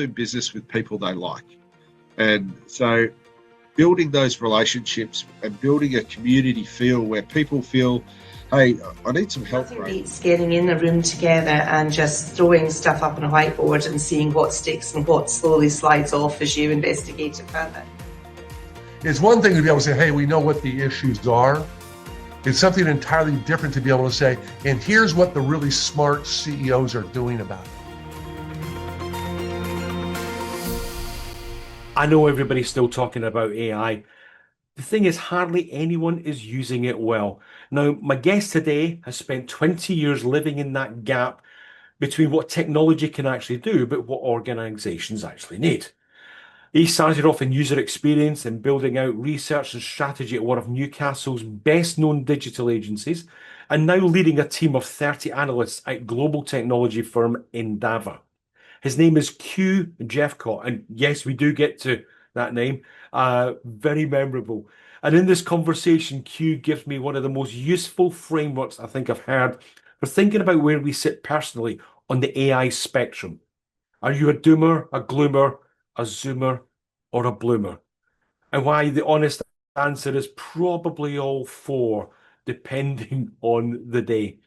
do business with people they like. And so building those relationships and building a community feel where people feel, hey, I need some help. Nothing beats getting in a room together and just throwing stuff up on a whiteboard and seeing what sticks and what slowly slides off as you investigate it further. It's one thing to be able to say, hey, we know what the issues are. It's something entirely different to be able to say, and here's what the really smart CEOs are doing about it. I know everybody's still talking about AI. The thing is, hardly anyone is using it well. Now, my guest today has spent 20 years living in that gap between what technology can actually do, but what organizations actually need. He started off in user experience and building out research and strategy at one of Newcastle's best-known digital agencies, and now leading a team of 30 analysts at global technology firm Endava. His name is Que Jephcott, and yes, we do get to that name. Very memorable. And in this conversation, Que gives me one of the most useful frameworks I think I've heard for thinking about where we sit personally on the AI spectrum. Are you a doomer, a gloomer, a zoomer, or a bloomer? And why the honest answer is probably all four, depending on the day.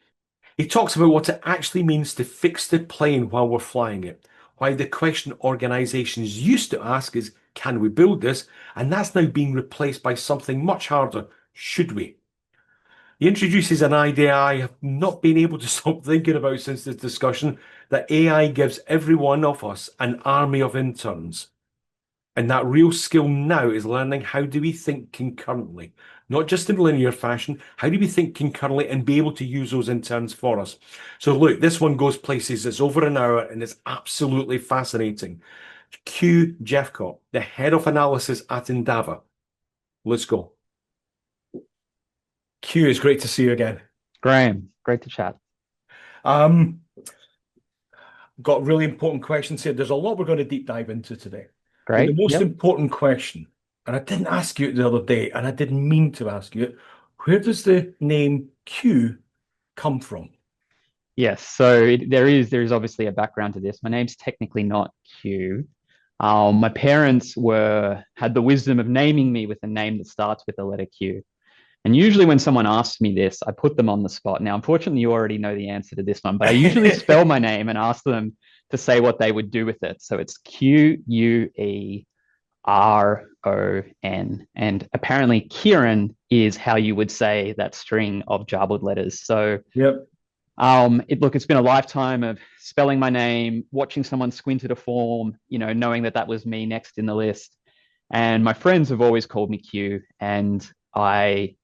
He talks about what it actually means to fix the plane while we're flying it. Why the question organizations used to ask is, can we build this? And that's now being replaced by something much harder. Should we? He introduces an idea I have not been able to stop thinking about since this discussion, that AI gives every one of us an army of interns. And that real skill now is learning how do we think concurrently, not just in linear fashion. How do we think concurrently and be able to use those interns for us? So look, this one goes places. It's over an hour and it's absolutely fascinating. Que Jephcott, the head of analysis at Endava. Let's go. Que, it's great to see you again. Graham, great to chat. Got really important questions here. There's a lot we're going to deep dive into today. Great. But the most important question, and I didn't ask you it the other day, and I didn't mean to ask you it, where does the name Que come from? Yes, so there is obviously a background to this. My name's technically not Que. My parents had the wisdom of naming me with a name that starts with the letter Q. And usually when someone asks me this, I put them on the spot. Now, unfortunately, you already know the answer to this one, but I usually spell my name and ask them to say what they would do with it. So it's Queron. And apparently Kieran is how you would say that string of jarbled letters. So yep. It's been a lifetime of spelling my name, watching someone squint at a form, knowing that was me next in the list. And my friends have always called me Q, and I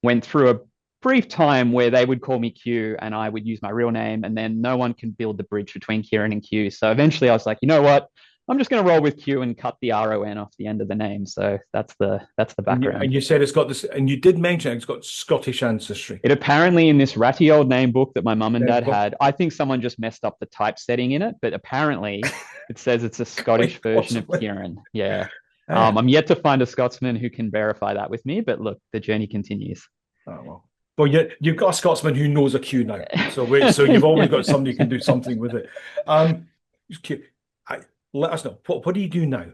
went through a brief time where they would call me Q and I would use my real name, and then no one can build the bridge between Kieran and Q. So eventually I was like, you know what? I'm just going to roll with Q and cut the RON off the end of the name. So that's the background. And you said it's got this, and you did mention it's got Scottish ancestry. It apparently, in this ratty old name book that my mum and dad had, I think someone just messed up the typesetting in it, but apparently it says it's a Scottish version of Kieran. Yeah. I'm yet to find a Scotsman who can verify that with me, but look, the journey continues. Oh, well. Well, you've got a Scotsman who knows a Q now. So you've always got somebody who can do something with it. Let us know. What do you do now?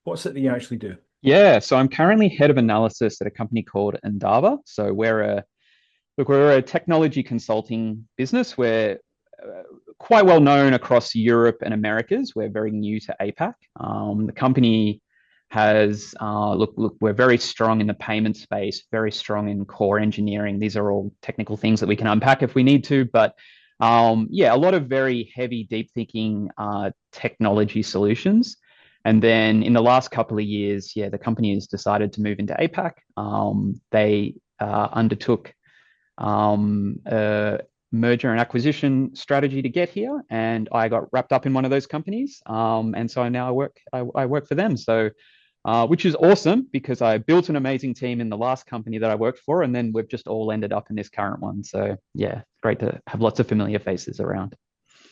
What's it that you actually do? Yeah, so I'm currently head of analysis at a company called Endava. So we're a technology consulting business. We're quite well known across Europe and Americas. We're very new to APAC. The company has we're very strong in the payment space, very strong in core engineering. These are all technical things that we can unpack if we need to, but a lot of very heavy, deep thinking technology solutions. And then in the last couple of years, the company has decided to move into APAC. They undertook a merger and acquisition strategy to get here, and I got wrapped up in one of those companies. And so now I work for them. So which is awesome because I built an amazing team in the last company that I worked for, and then we've just all ended up in this current one. So yeah, great to have lots of familiar faces around.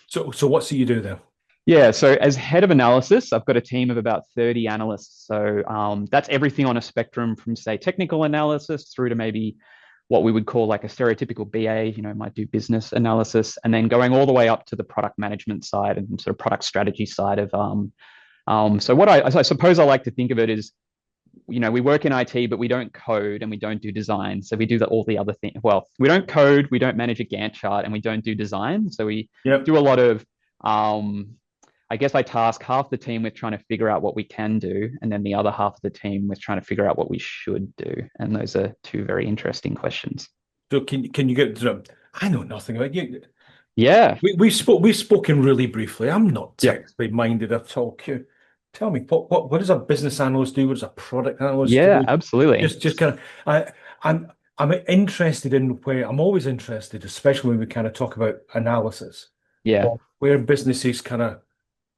So what do you do there? Yeah, so as head of analysis, I've got a team of about 30 analysts. So that's everything on a spectrum from, say, technical analysis through to maybe what we would call like a stereotypical BA, might do business analysis, and then going all the way up to the product management side and sort of product strategy side of So what I suppose I like to think of it is, we work in IT, but we don't code and we don't do design. So we do all the other things. Well, we don't code, we don't manage a Gantt chart, and we don't do design. So we Yep. do a lot of, I guess I task half the team with trying to figure out what we can do, and then the other half of the team with trying to figure out what we should do. And those are two very interesting questions. So can you get I know nothing about you. Yeah. We've spoken really briefly. I'm not Yeah. technically minded at all. Tell me, what does a business analyst do? What does a product analyst Yeah, do? absolutely. Just kind of, I'm interested in where I'm always interested, especially when we kind of talk about analysis, Yeah. of where businesses kind of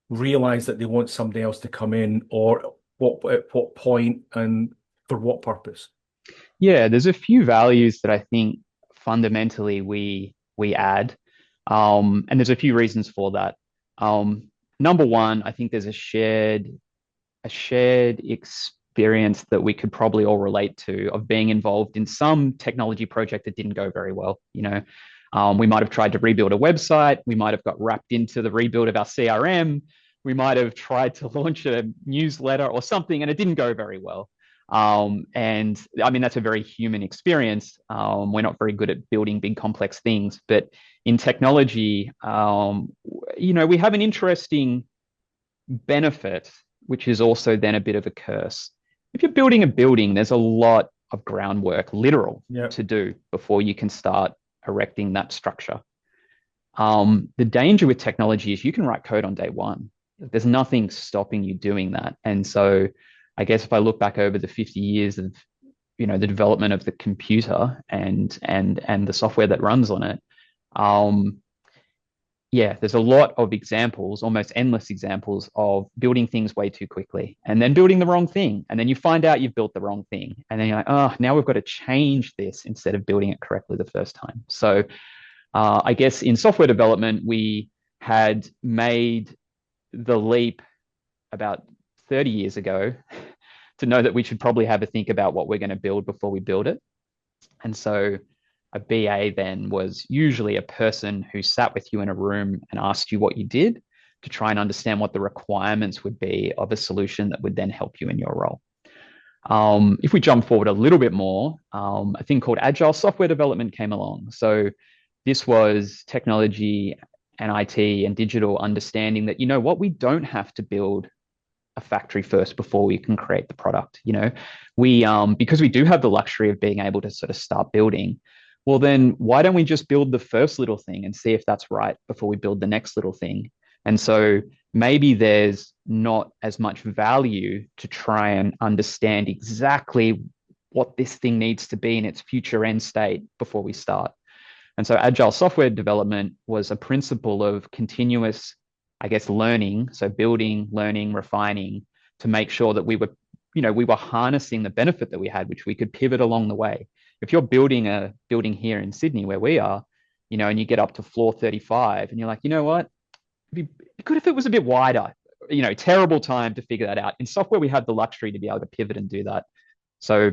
realize that they want somebody else to come in, or at what point and for what purpose. Yeah, there's a few values that I think fundamentally we add, and there's a few reasons for that. Number one, I think there's a shared experience that we could probably all relate to of being involved in some technology project that didn't go very well. We might have tried to rebuild a website, we might have got wrapped into the rebuild of our CRM, we might have tried to launch a newsletter or something, and it didn't go very well. And I mean, that's a very human experience. We're not very good at building big, complex things, but in technology, we have an interesting benefit, which is also then a bit of a curse. If you're building a building, there's a lot of groundwork, literal, to do before you can start erecting that structure. The danger with technology is you can write code on day one. There's nothing stopping you doing that. And so I guess if I look back over the 50 years of, the development of the computer and the software that runs on it, there's a lot of examples, almost endless examples of building things way too quickly and then building the wrong thing. And then you find out you've built the wrong thing. And then you're like, oh, now we've got to change this instead of building it correctly the first time. So I guess in software development, we had made the leap about 30 years ago to know that we should probably have a think about what we're going to build before we build it. And so a BA then was usually a person who sat with you in a room and asked you what you did to try and understand what the requirements would be of a solution that would then help you in your role. If we jump forward a little bit more, a thing called agile software development came along. So this was technology and IT and digital understanding that, we don't have to build a factory first before we can create the product. We because we do have the luxury of being able to sort of start building, well, then why don't we just build the first little thing and see if that's right before we build the next little thing? And so maybe there's not as much value to try and understand exactly what this thing needs to be in its future end state before we start. And so agile software development was a principle of continuous, I guess, learning. So building, learning, refining to make sure that we were harnessing the benefit that we had, which we could pivot along the way. If you're building a building here in Sydney where we are, and you get up to floor 35 and you're like, what? It'd be good if it was a bit wider. Terrible time to figure that out. In software, we have the luxury to be able to pivot and do that. So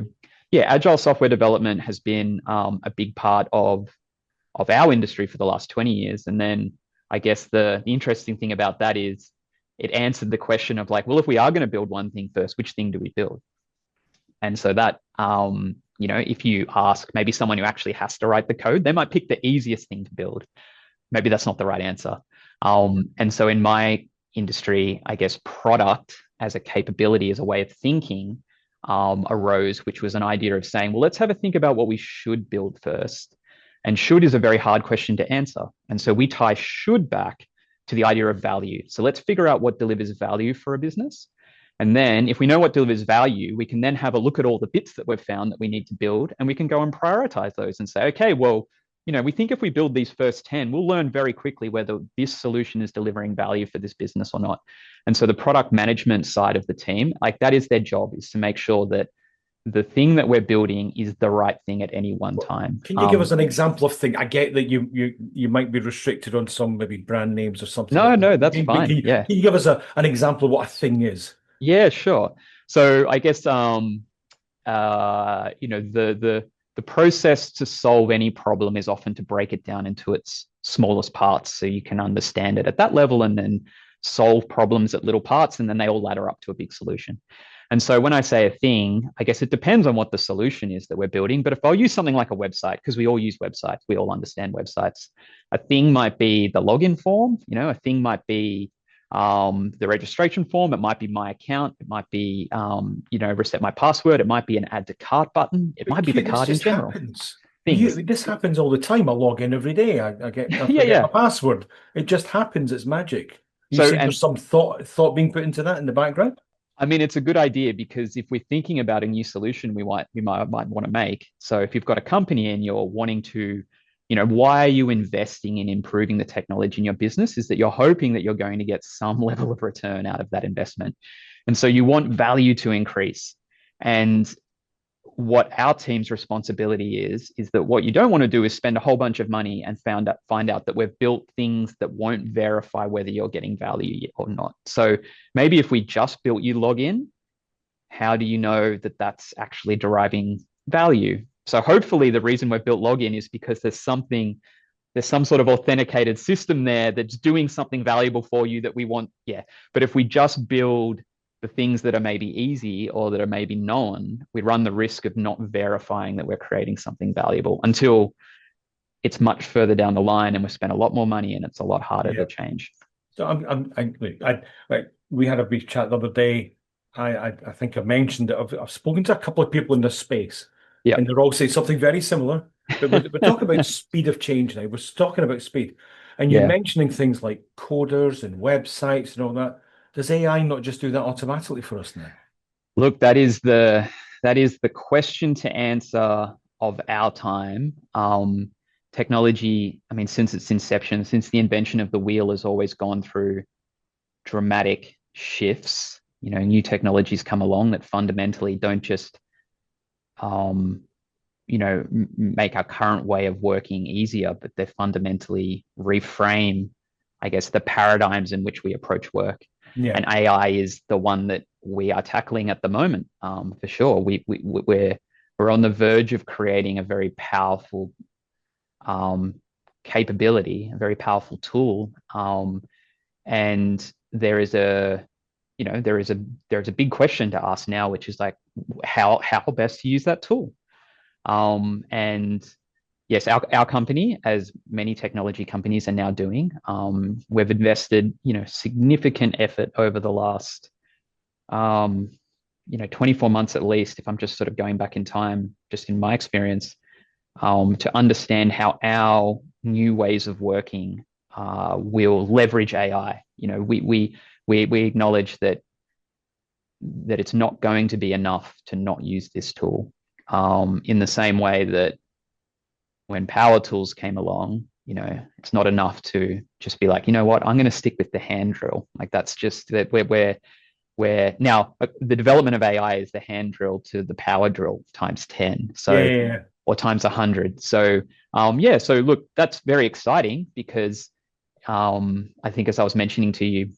yeah, agile software development has been a big part of our industry for the last 20 years. And then I guess the interesting thing about that is it answered the question of like, well, if we are going to build one thing first, which thing do we build? And so that, if you ask maybe someone who actually has to write the code, they might pick the easiest thing to build. Maybe that's not the right answer. And so in my industry, I guess product as a capability, as a way of thinking, arose, which was an idea of saying, well, let's have a think about what we should build first. And should is a very hard question to answer. And so we tie should back to the idea of value. So let's figure out what delivers value for a business. And then if we know what delivers value, we can then have a look at all the bits that we've found that we need to build, and we can go and prioritize those and say, okay, well, we think if we build these first 10, we'll learn very quickly whether this solution is delivering value for this business or not. And so the product management side of the team, like that is their job, is to make sure that the thing that we're building is the right thing at any one time. Can you give us an example of thing? I get that you might be restricted on some maybe brand names or something. No, that's fine. Can you give us an example of what a thing is? Yeah, sure. So I guess the process to solve any problem is often to break it down into its smallest parts so you can understand it at that level and then solve problems at little parts, and then they all ladder up to a big solution. And so when I say a thing, I guess it depends on what the solution is that we're building. But if I'll use something like a website, because we all use websites, we all understand websites. A thing might be the login form, a thing might be the registration form. It might be my account. It might be, reset my password. It might be an add to cart button. It might be the card in general. This happens all the time. I log in every day. I forget my password. It just happens. It's magic. You think there's some thought being put into that in the background? I mean, it's a good idea, because if we're thinking about a new solution we might want to make. So if you've got a company and you're wanting to, why are you investing in improving the technology in your business? Is that you're hoping that you're going to get some level of return out of that investment. And so you want value to increase. And what our team's responsibility is that what you don't want to do is spend a whole bunch of money and find out that we've built things that won't verify whether you're getting value or not. So maybe if we just built you login, how do you know that that's actually deriving value? So hopefully the reason we've built login is because there's some sort of authenticated system there that's doing something valuable for you that we want. Yeah. But if we just build the things that are maybe easy or that are maybe known, we run the risk of not verifying that we're creating something valuable until it's much further down the line and we've spent a lot more money and it's a lot harder to change. So we had a brief chat the other day. I think I mentioned that I've spoken to a couple of people in this space, and they're all saying something very similar. But we're talking about speed of change now. We're talking about speed, and you're mentioning things like coders and websites and all that. Does AI not just do that automatically for us now? Look, that is the question to answer of our time. Technology, I mean, since its inception, since the invention of the wheel, has always gone through dramatic shifts. New technologies come along that fundamentally don't just, make our current way of working easier, but they fundamentally reframe, I guess, the paradigms in which we approach work. Yeah. And AI is the one that we are tackling at the moment, for sure. We're on the verge of creating a very powerful capability, a very powerful tool, and there is a big question to ask now, which is like how best to use that tool. And yes, our company, as many technology companies are now doing, we've invested, significant effort over the last, 24 months at least, if I'm just sort of going back in time, just in my experience, to understand how our new ways of working will leverage AI. We acknowledge that it's not going to be enough to not use this tool. In the same way that when power tools came along, it's not enough to just be like, you know what, I'm going to stick with the hand drill. Like that's just that we're now the development of AI is the hand drill to the power drill times 10. So or times 100. So so look, that's very exciting because I think, as I was mentioning to you,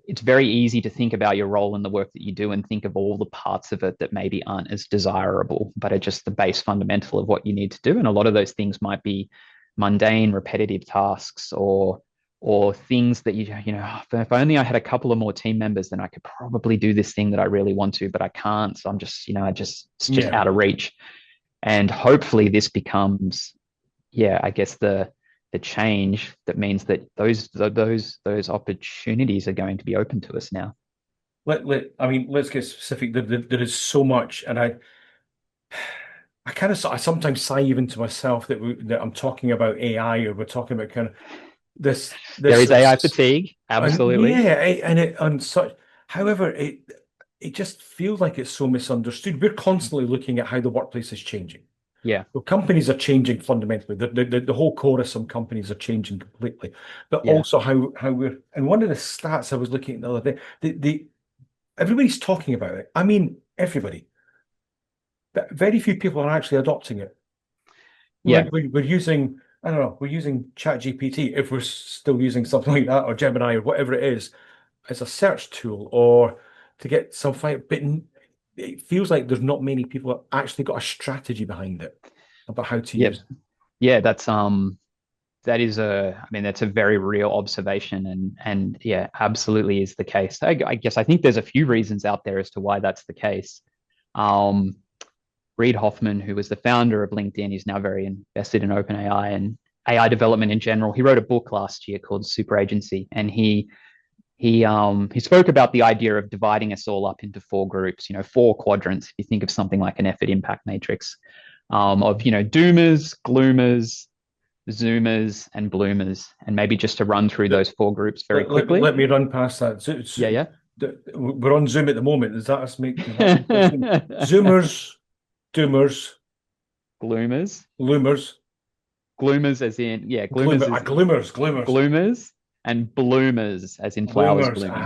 it's very easy to think about your role in the work that you do and think of all the parts of it that maybe aren't as desirable, but are just the base fundamental of what you need to do. And a lot of those things might be mundane, repetitive tasks or things that if only I had a couple of more team members, then I could probably do this thing that I really want to, but I can't. So I'm just, it's just out of reach. And hopefully this becomes, I guess the change that means that those opportunities are going to be open to us now. Let's get specific. There is so much, and I sometimes sigh even to myself that I'm talking about AI, or we're talking about kind of this. There is AI fatigue, absolutely. And such. However, it just feels like it's so misunderstood. We're constantly looking at how the workplace is changing. Yeah. Well, companies are changing fundamentally. The whole core of some companies are changing completely. But also how we're, and one of the stats I was looking at the other day, everybody's talking about it. I mean, everybody. But very few people are actually adopting it. Yeah. We're using, I don't know, we're using ChatGPT, if we're still using something like that, or Gemini, or whatever it is, as a search tool, or to get some fight. But it feels like there's not many people that actually got a strategy behind it about how to use it. Yeah, that's I mean, that's a very real observation, and yeah, absolutely is the case. I guess I think there's a few reasons out there as to why that's the case. Um, Reid Hoffman, who was the founder of LinkedIn, is now very invested in OpenAI and AI development in general. He wrote a book last year called Super Agency, and he spoke about the idea of dividing us all up into four groups, four quadrants. If you think of something like an effort impact matrix, of doomers, gloomers, zoomers, and bloomers, and maybe just to run through those four groups very quickly. Let me run past that. Yeah. We're on Zoom at the moment. Is that us making that? Zoomers, doomers, gloomers, loomers, gloomers as in gloomers, and bloomers as in flowers blooming.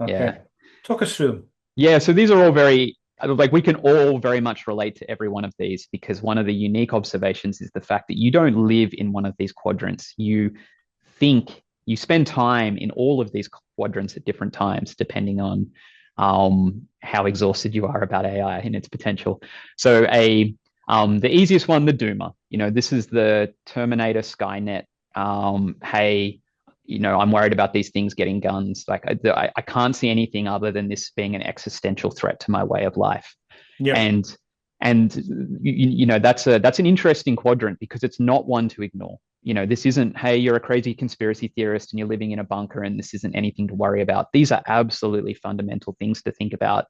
Okay. Yeah. Talk us through them. Yeah, so these are all very, like, we can all very much relate to every one of these, because one of the unique observations is the fact that you don't live in one of these quadrants. You spend time in all of these quadrants at different times, depending on how exhausted you are about AI and its potential. So the easiest one, the doomer, this is the Terminator Skynet. Hey, I'm worried about these things getting guns. Like, I can't see anything other than this being an existential threat to my way of life. Yeah. And that's an interesting quadrant, because it's not one to ignore. This isn't, hey, you're a crazy conspiracy theorist and you're living in a bunker and this isn't anything to worry about. These are absolutely fundamental things to think about.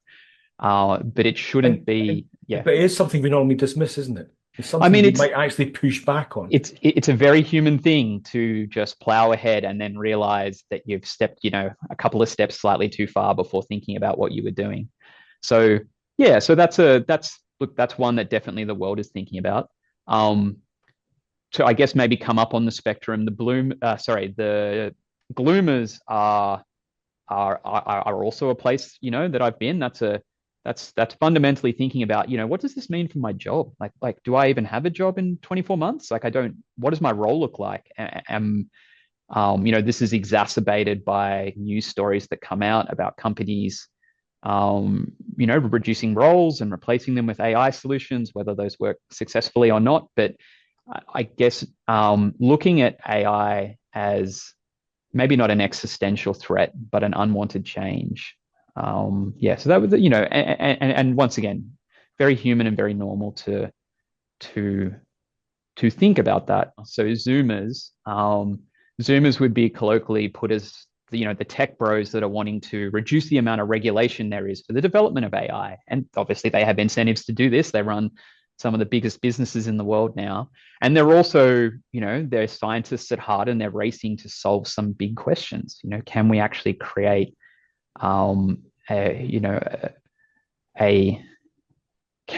But it shouldn't be. Yeah. But it is something we normally dismiss, isn't it? It's something we might actually push back on. It's a very human thing to just plow ahead and then realize that you've stepped, a couple of steps slightly too far before thinking about what you were doing. So yeah, so that's one that definitely the world is thinking about. To, I guess, maybe come up on the spectrum, the gloomers are also a place, that I've been. That's fundamentally thinking about, what does this mean for my job? Like, do I even have a job in 24 months? Like, what does my role look like? This is exacerbated by news stories that come out about companies, reducing roles and replacing them with AI solutions, whether those work successfully or not. But I guess looking at AI as maybe not an existential threat, but an unwanted change. So that was, and once again, very human and very normal to think about that. So Zoomers would be colloquially put as the tech bros that are wanting to reduce the amount of regulation there is for the development of AI. And obviously they have incentives to do this. They run some of the biggest businesses in the world now. And they're also, they're scientists at heart, and they're racing to solve some big questions. Can we actually create, can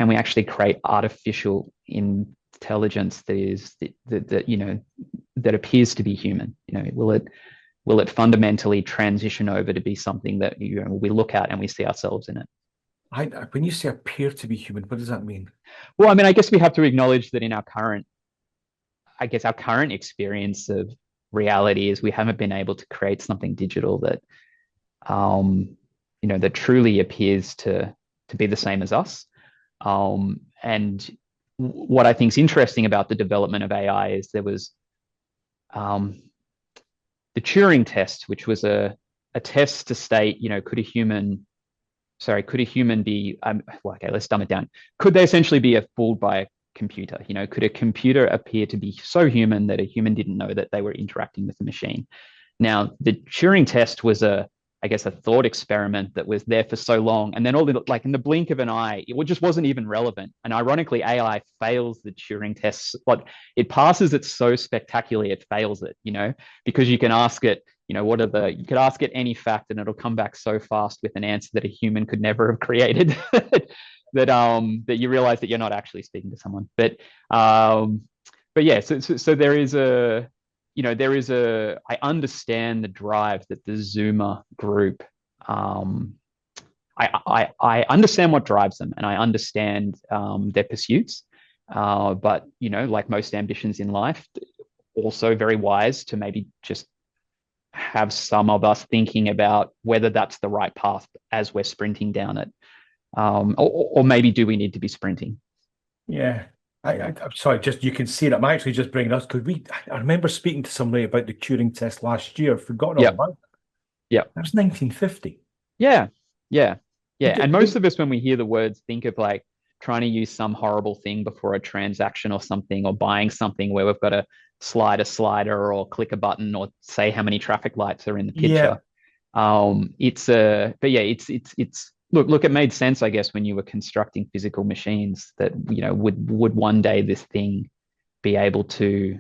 we actually create artificial intelligence that appears to be human? Will it fundamentally transition over to be something that we look at and we see ourselves in it? When you say appear to be human, what does that mean? Well, I mean, I guess we have to acknowledge that in our current experience of reality is we haven't been able to create something digital that, that truly appears to be the same as us. And what I think is interesting about the development of AI is there was the Turing test, which was a test to state, could a human be, okay, let's dumb it down. Could they essentially be fooled by a computer? Could a computer appear to be so human that a human didn't know that they were interacting with a machine? Now, the Turing test was a thought experiment that was there for so long. And then in the blink of an eye, it just wasn't even relevant. And ironically, AI fails the Turing test. But it passes it so spectacularly, it fails it, because you can ask it, you could ask it any fact and it'll come back so fast with an answer that a human could never have created that you realize that you're not actually speaking to someone. But yeah, so there is I understand the drive that the Zoomer group, I understand what drives them, and I understand their pursuits. But, like most ambitions in life, also very wise to maybe just have some of us thinking about whether that's the right path as we're sprinting down it. Or maybe do we need to be sprinting? Yeah. I'm sorry, just you can see it. I'm actually just bringing us because I remember speaking to somebody about the Turing test last year. I've forgotten all Yep. about it. Yep. That was 1950. Yeah. Yeah. Yeah. And most They- of us, when we hear the words, think of like trying to use some horrible thing before a transaction or something, or buying something where we've got to slide a slider or click a button or say how many traffic lights are in the yeah, picture. But yeah, it's look, it made sense, I guess, when you were constructing physical machines that, would one day this thing be able to,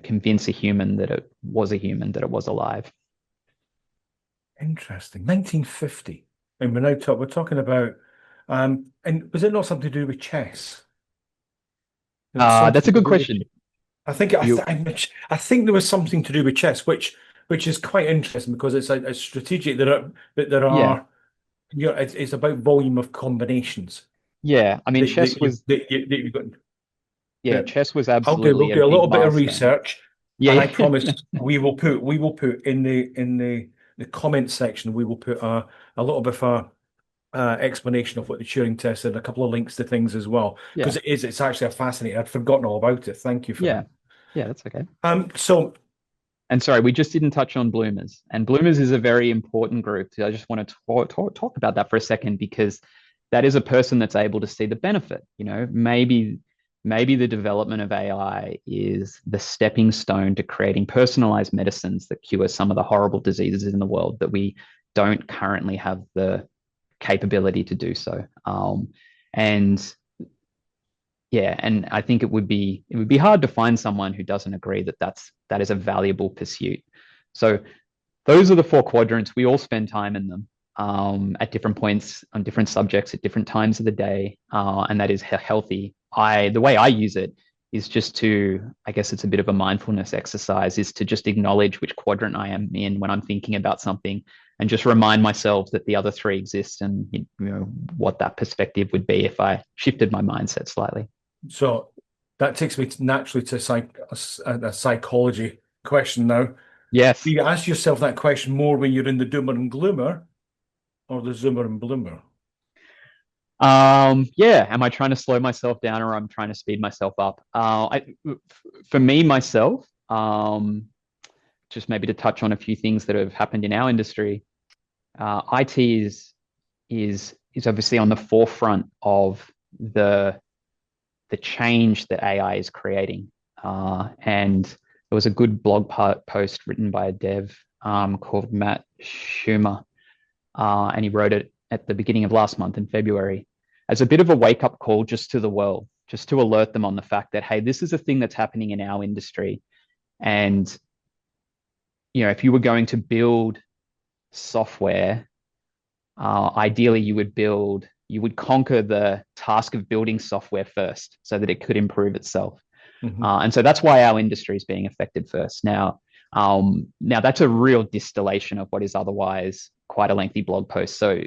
convince a human that it was a human, that it was alive. interesting. 1950. And we're talking about, and was it not something to do with chess? There was That's something a to good do with question. I think You, I think there was something to do with chess, which is quite interesting because it's a strategic. There yeah, are it's about volume of combinations yeah. I mean, chess was, that you've got. yeah, But chess was we'll absolutely a do a big little bit of milestone. research, and Yeah, I promise we will put in the comment section we will put a little bit of explanation of what the Turing test is and a couple of links to things as well yeah, because it's actually a fascinating. I'd forgotten all about it. Thank you for yeah, that. yeah. That's okay. So And sorry, we just didn't touch on bloomers. And bloomers is a very important group. I just want to talk about that for a second, because that is a person that's able to see the benefit. Maybe the development of AI is the stepping stone to creating personalized medicines that cure some of the horrible diseases in the world that we don't currently have the capability to do so. And yeah, and I think it would be hard to find someone who doesn't agree that that is a valuable pursuit. So those are the four quadrants. We all spend time in them, at different points on different subjects at different times of the day, and that is healthy. The way I use it is just to, I guess it's a bit of a mindfulness exercise, is to just acknowledge which quadrant I am in when I'm thinking about something, and just remind myself that the other three exist, and what that perspective would be if I shifted my mindset slightly. So that takes me naturally to a psychology question now. Do Yes. you ask yourself that question more when you're in the doomer and gloomer or the zoomer and bloomer? Yeah. Am I trying to slow myself down, or I'm trying to speed myself up? For me, myself, just maybe to touch on a few things that have happened in our industry, IT is obviously on the forefront of the change that AI is creating. And there was a good blog post written by a dev, called Matt Schumer, and he wrote it at the beginning of last month in February as a bit of a wake up call just to the world, just to alert them on the fact that, hey, this is a thing that's happening in our industry. And, if you were going to build software, ideally you would conquer the task of building software first so that it could improve itself. Mhm. And so that's why our industry is being affected first. Now that's a real distillation of what is otherwise quite a lengthy blog post. So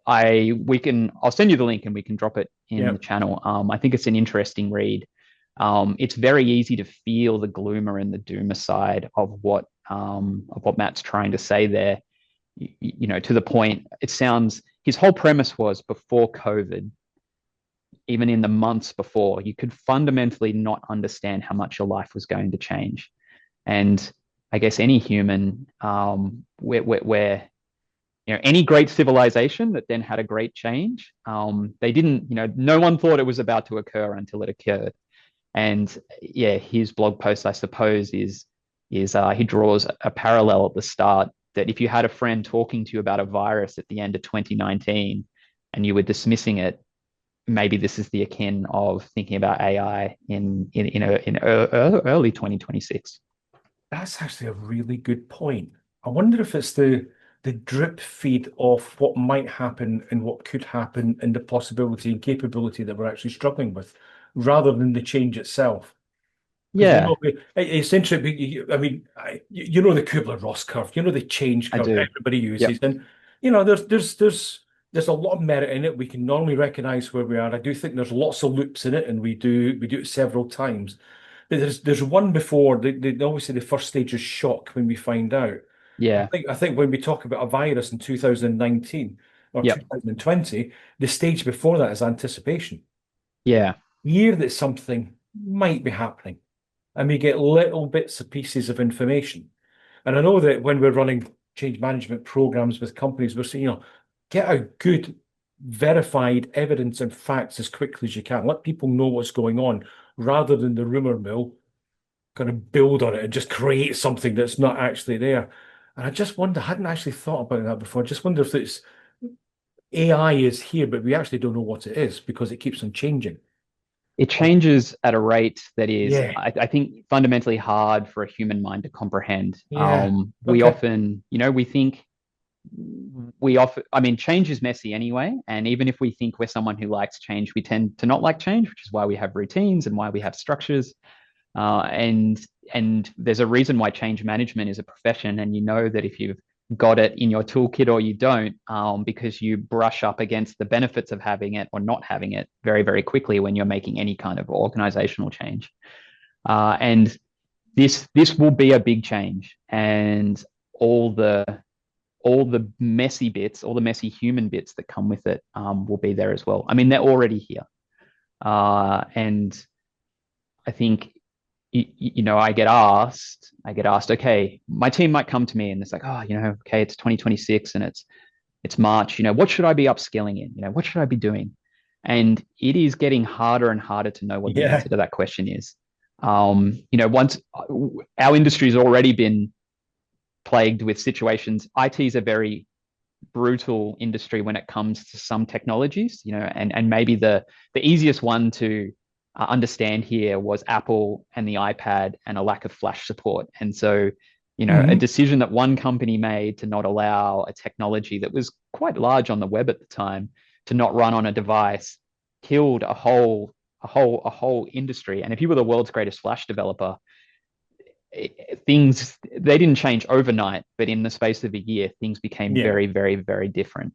I'll send you the link and we can drop it in Yeah. the channel. I think it's an interesting read. It's very easy to feel the gloomer and the doomer side of what Matt's trying to say there. To the point, it sounds, his whole premise was, before COVID, even in the months before, you could fundamentally not understand how much your life was going to change. And I guess any human, where any great civilization that then had a great change, they didn't, no one thought it was about to occur until it occurred. And yeah, his blog post, I suppose, is he draws a parallel at the start, that if you had a friend talking to you about a virus at the end of 2019 and you were dismissing it, maybe this is the akin of thinking about AI in early 2026. That's actually a really good point. I wonder if it's the drip feed of what might happen and what could happen and the possibility and capability that we're actually struggling with, rather than the change itself. Because Yeah, it's interesting. I mean, you know the Kubler-Ross curve, you know the change I curve do. everybody Yep. uses, and there's a lot of merit in it. We can normally recognize where we are. I do think there's lots of loops in it, and we do it several times. But there's one before they always say the first stage is shock when we find out. Yeah. I think when we talk about a virus in 2019 or Yep. 2020, the stage before that is anticipation. Yeah. hear that something might be happening, and we get little bits and pieces of information. And I know that when we're running change management programs with companies, we're saying, get out good, verified evidence and facts as quickly as you can. Let people know what's going on rather than the rumor mill kind of build on it and just create something that's not actually there. And I just wonder, I hadn't actually thought about that before. I just wonder if it's AI is here, but we actually don't know what it is because it keeps on changing. It changes at a rate that is, Yeah. I think, fundamentally hard for a human mind to comprehend. Yeah. We Okay. often, we think we often, I mean, change is messy anyway. And even if we think we're someone who likes change, we tend to not like change, which is why we have routines and why we have structures. And there's a reason why change management is a profession. And you know that if you've got it in your toolkit or you don't, because you brush up against the benefits of having it or not having it very, very quickly when you're making any kind of organizational change. And this will be a big change, and all the messy bits, all the messy human bits that come with it, will be there as well. I mean, they're already here, and I think I get asked, okay, my team might come to me and it's like, oh, okay, it's 2026 and it's March, what should I be upskilling in? What should I be doing? And it is getting harder and harder to know what the Yeah. answer to that question is. Once our industry has already been plagued with situations, IT is a very brutal industry when it comes to some technologies, and maybe the easiest one to understand here was Apple and the iPad and a lack of flash support. And so, a decision that one company made to not allow a technology that was quite large on the web at the time to not run on a device killed a whole industry. And if you were the world's greatest flash developer, things, they didn't change overnight, but in the space of a year, things became Yeah. very, very, very different.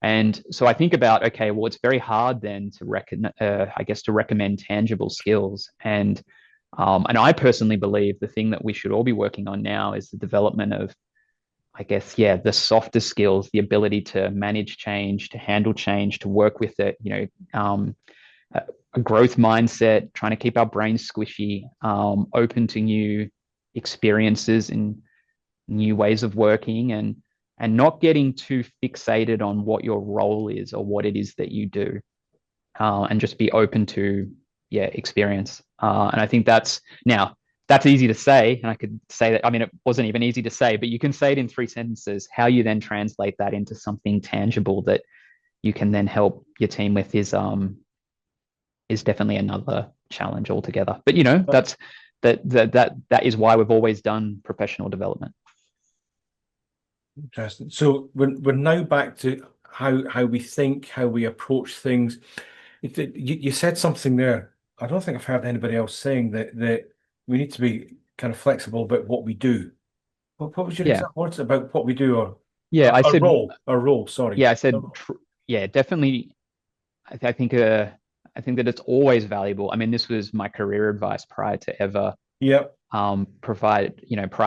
And so I think about, okay, well, it's very hard then to recommend tangible skills. And I personally believe the thing that we should all be working on now is the development of, the softer skills, the ability to manage change, to handle change, to work with it, a growth mindset, trying to keep our brains squishy, open to new experiences and new ways of working, and not getting too fixated on what your role is or what it is that you do, and just be open to experience. And I think that's easy to say, and I could say that, I mean, it wasn't even easy to say, but you can say it in 3 sentences. How you then translate that into something tangible that you can then help your team with is definitely another challenge altogether. But that is why we've always done professional development. Interesting. So we're now back to how we think, how we approach things. You said something there. I don't think I've heard anybody else saying that we need to be kind of flexible about what we do. What was your exact words about what we do, or I said a role? Sorry. Yeah, I said definitely. I think that it's always valuable. I mean, this was my career advice prior to ever prior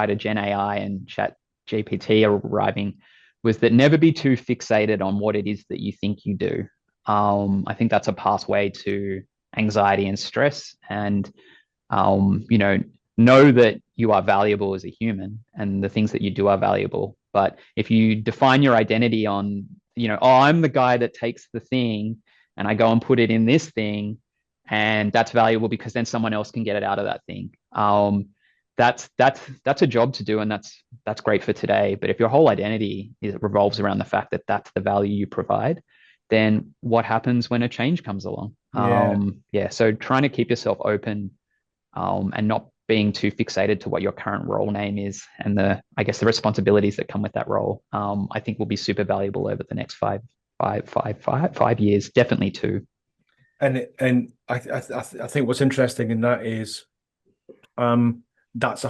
to Gen AI and Chat GPT arriving, was that never be too fixated on what it is that you think you do. I think that's a pathway to anxiety and stress, and know that you are valuable as a human and the things that you do are valuable. But if you define your identity on, I'm the guy that takes the thing and I go and put it in this thing, and that's valuable because then someone else can get it out of that thing. That's a job to do, and that's great for today. But if your whole identity revolves around the fact that that's the value you provide, then what happens when a change comes along? So trying to keep yourself open, and not being too fixated to what your current role name is and the responsibilities that come with that role, I think will be super valuable over the next 5 years, definitely 2. And I think what's interesting in that is, that's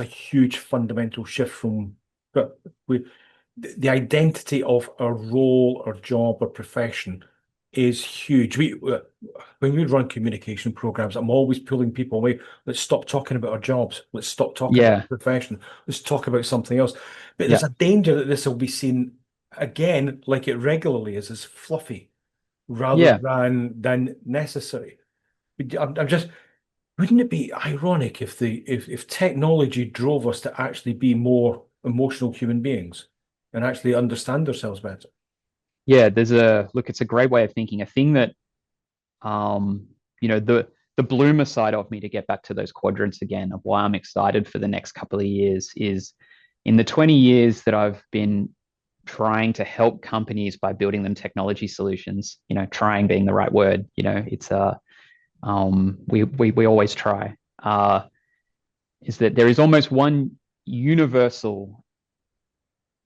a huge fundamental shift from the identity of a role or job or profession is huge. When we run communication programs, I'm always pulling people away. Let's stop talking about our jobs. Let's stop talking about our profession. Let's talk about something else. But there's a danger that this will be seen again, like it regularly is, as fluffy rather than necessary. I'm just, wouldn't it be ironic if if technology drove us to actually be more emotional human beings and actually understand ourselves better? Yeah, it's a great way of thinking. A thing that um, the bloomer side of me, to get back to those quadrants again, of why I'm excited for the next couple of years, is in the 20 years that I've been trying to help companies by building them technology solutions, trying being the right word, it's we always try, is that there is almost one universal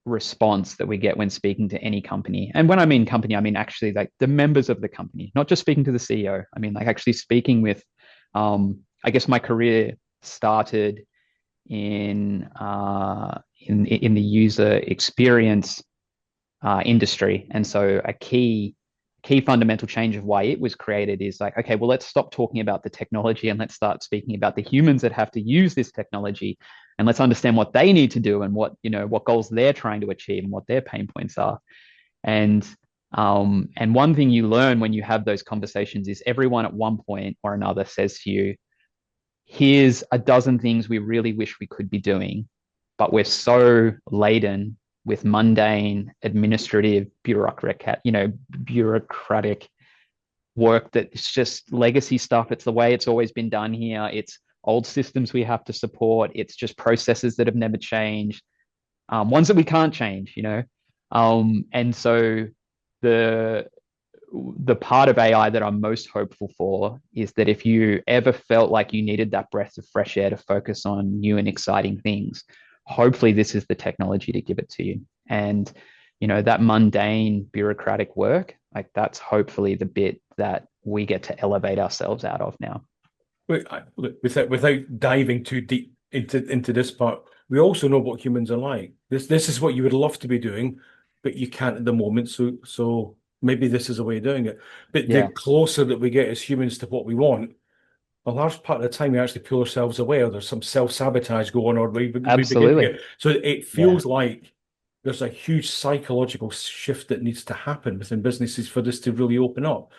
response that we get when speaking to any company. And when I mean company, I mean actually like the members of the company, not just speaking to the CEO. I mean like actually speaking with, I guess my career started in the user experience industry, and so a key fundamental change of why it was created is like, okay, well, let's stop talking about the technology and let's start speaking about the humans that have to use this technology, and let's understand what they need to do and what goals they're trying to achieve and what their pain points are. And one thing you learn when you have those conversations is everyone at one point or another says to you, here's a dozen things we really wish we could be doing, but we're so laden with mundane, administrative, bureaucratic work that it's just legacy stuff. It's the way it's always been done here. It's old systems we have to support. It's just processes that have never changed, ones that we can't change, and so the part of AI that I'm most hopeful for is that if you ever felt like you needed that breath of fresh air to focus on new and exciting things, hopefully this is the technology to give it to you. And, that mundane bureaucratic work, like that's hopefully the bit that we get to elevate ourselves out of now. Without diving too deep into this part, we also know what humans are like. This is what you would love to be doing, but you can't at the moment. So maybe this is a way of doing it. But Yeah. the closer that we get as humans to what we want, a large part of the time we actually pull ourselves away, or there's some self-sabotage going on, or we begin to Absolutely. get. So it feels like there's a huge psychological shift that needs to happen within businesses for this to really open up.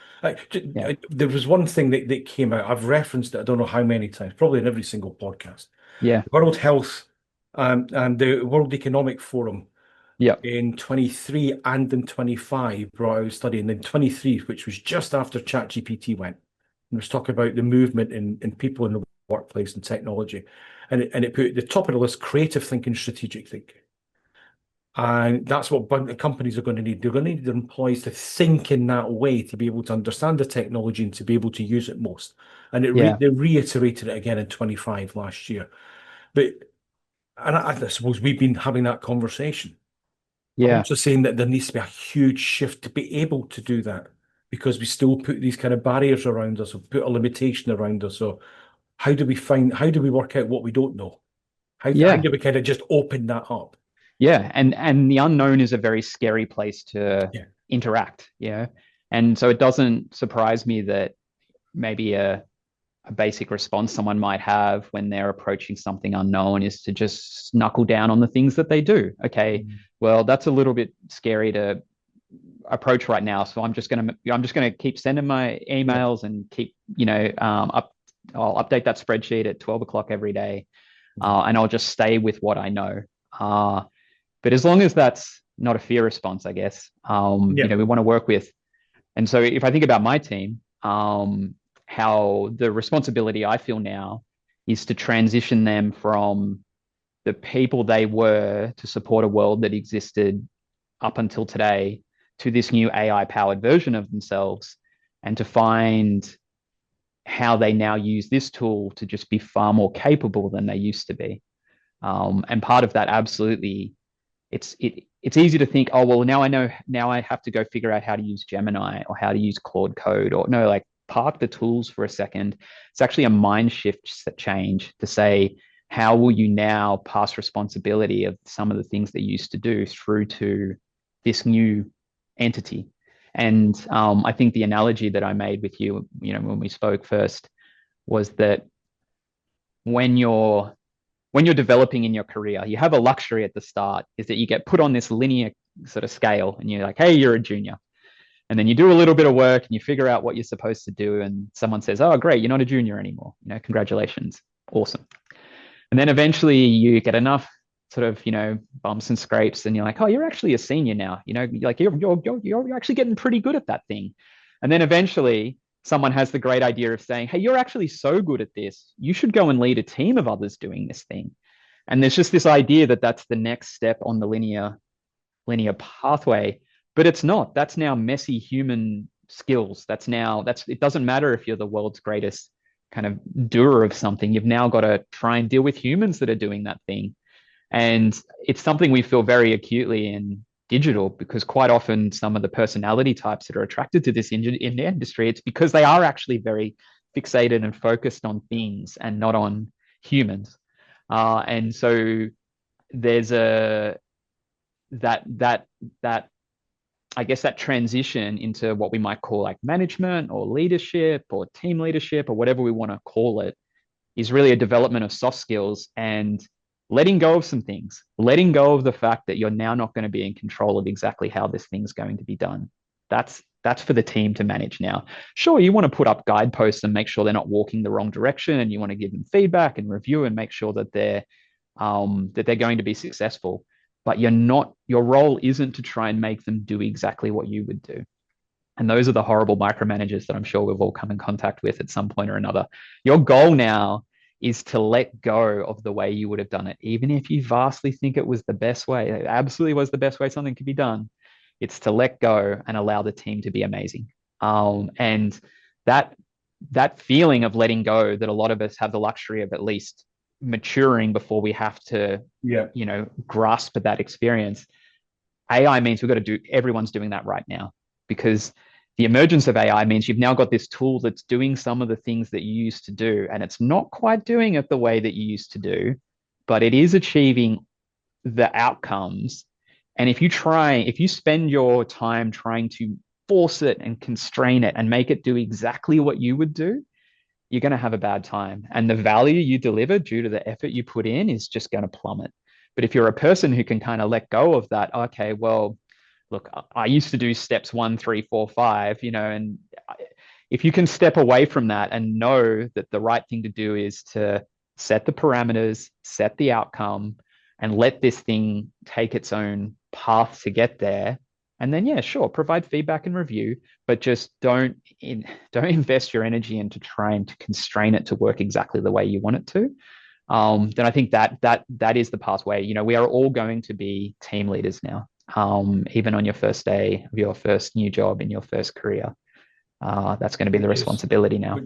Yeah. There was one thing that came out. I've referenced it, I don't know how many times, probably in every single podcast. Yeah. World Health and the World Economic Forum Yeah. in 23 and in 25, where I was studying in 23, which was just after ChatGPT went. And was talking about the movement in people in the workplace and technology. And it put at the top of the list creative thinking, strategic thinking. And that's what the companies are going to need. They're going to need their employees to think in that way to be able to understand the technology and to be able to use it most. And they reiterated it again in 25 last year. But and I suppose we've been having that conversation. I'm Yeah. also saying that there needs to be a huge shift to be able to do that, because we still put these kind of barriers around us, or put a limitation around us. So how do we work out what we don't know? How Yeah. do we kind of just open that up? Yeah. And the unknown is a very scary place to Yeah. interact, And so it doesn't surprise me that maybe a basic response someone might have when they're approaching something unknown is to just knuckle down on the things that they do. Okay, well, that's a little bit scary to approach right now, so I'm just gonna keep sending my emails and keep, I'll update that spreadsheet at 12 o'clock every day, and I'll just stay with what I know. But as long as that's not a fear response, I guess, we want to work with. And so if I think about my team, how the responsibility I feel now is to transition them from the people they were to support a world that existed up until today to this new AI powered version of themselves, and to find how they now use this tool to just be far more capable than they used to be. And part of that, absolutely, it's easy to think, oh, well, now I have to go figure out how to use Gemini or how to use Claude Code, or no, like park the tools for a second. It's actually a mind shift change to say, how will you now pass responsibility of some of the things they used to do through to this new entity? And I think the analogy that I made with you, when we spoke first, was that when you're developing in your career, you have a luxury at the start, is that you get put on this linear sort of scale and you're like, hey, you're a junior. And then you do a little bit of work and you figure out what you're supposed to do. And someone says, oh, great, you're not a junior anymore. Congratulations. Awesome. And then eventually you get enough sort of, bumps and scrapes and you're like, oh, you're actually a senior now. Like you're actually getting pretty good at that thing. And then eventually someone has the great idea of saying, hey, you're actually so good at this. You should go and lead a team of others doing this thing. And there's just this idea that that's the next step on the linear pathway, but it's not. That's now messy human skills. It doesn't matter if you're the world's greatest kind of doer of something. You've now got to try and deal with humans that are doing that thing. And it's something we feel very acutely in digital, because quite often some of the personality types that are attracted to this in the industry, it's because they are actually very fixated and focused on things and not on humans. And so there's that I guess that transition into what we might call like management or leadership or team leadership or whatever we want to call it is really a development of soft skills and letting go of some things, letting go of the fact that you're now not going to be in control of exactly how this thing's going to be done. That's for the team to manage now. Sure, you want to put up guideposts and make sure they're not walking the wrong direction, and you want to give them feedback and review and make sure that they're going to be successful. But your role isn't to try and make them do exactly what you would do. And those are the horrible micromanagers that I'm sure we've all come in contact with at some point or another. Your goal now is to let go of the way you would have done it, even if you vastly think it was the best way. It absolutely was the best way something could be done. It's to let go and allow the team to be amazing. And that feeling of letting go that a lot of us have the luxury of at least maturing before we have to, grasp that experience. AI means everyone's doing that right now, because the emergence of AI means you've now got this tool that's doing some of the things that you used to do, and it's not quite doing it the way that you used to do, but it is achieving the outcomes. And if you spend your time trying to force it and constrain it and make it do exactly what you would do, you're going to have a bad time. And the value you deliver due to the effort you put in is just going to plummet. But if you're a person who can kind of let go of that, okay, well, look, I used to do steps 1, 3, 4, 5, and if you can step away from that and know that the right thing to do is to set the parameters, set the outcome, and let this thing take its own path to get there. And then, yeah, sure, provide feedback and review, but just don't invest your energy into trying to constrain it to work exactly the way you want it to. Then I think that is the pathway. We are all going to be team leaders now. Even on your first day of your first new job in your first career, that's going to be the responsibility now.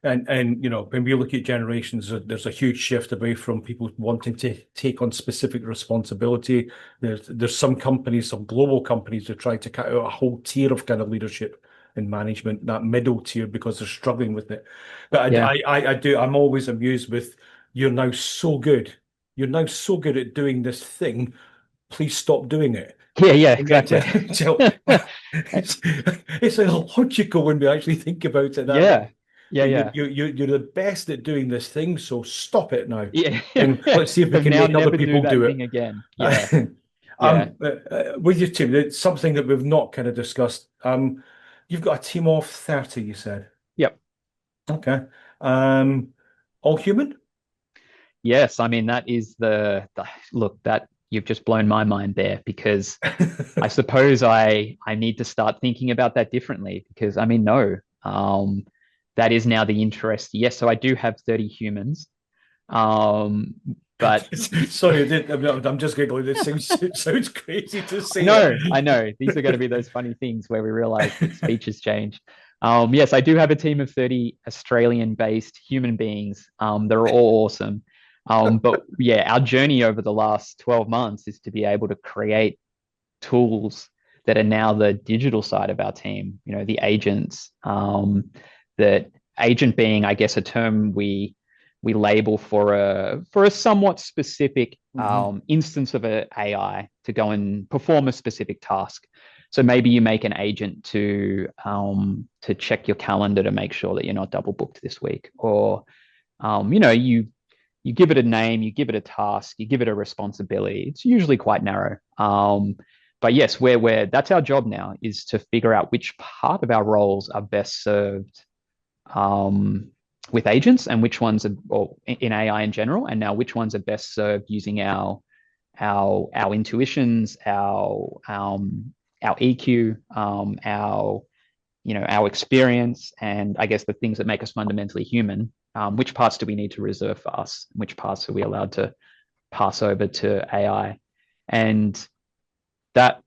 And when we look at generations, there's a huge shift away from people wanting to take on specific responsibility. There's some companies, some global companies, that try to cut out a whole tier of kind of leadership and management, that middle tier, because they're struggling with it. But I'm always amused with, you're now so good at doing this thing, please stop doing it. Yeah, exactly. It's illogical when we actually think about it. You're the best at doing this thing, so stop it now. Yeah, and let's see if we can make other people do it again. With your team, it's something that we've not kind of discussed. You've got a team of 30, you said. Yep. Okay. All human? Yes, I mean that is the look that. You've just blown my mind there, because I suppose I need to start thinking about that differently, because that is now the interest. Yes, so I do have 30 humans, but sorry, I'm just giggling. This sounds crazy to say. No, I know these are going to be those funny things where we realize that speech has changed. Yes, I do have a team of 30 Australian-based human beings. They're all awesome. But yeah, our journey over the last 12 months is to be able to create tools that are now the digital side of our team, the agents, that agent being, I guess, a term we label for a somewhat specific instance of an AI to go and perform a specific task. So maybe you make an agent to check your calendar to make sure that you're not double booked this week, or you give it a name, you give it a task, you give it a responsibility. It's usually quite narrow. but yes, we're that's our job now, is to figure out which part of our roles are best served with agents, and which ones are, or in AI in general, and now which ones are best served using our intuitions, our EQ, our experience, and I guess the things that make us fundamentally human. Which parts do we need to reserve for us? Which parts are we allowed to pass over to AI? And that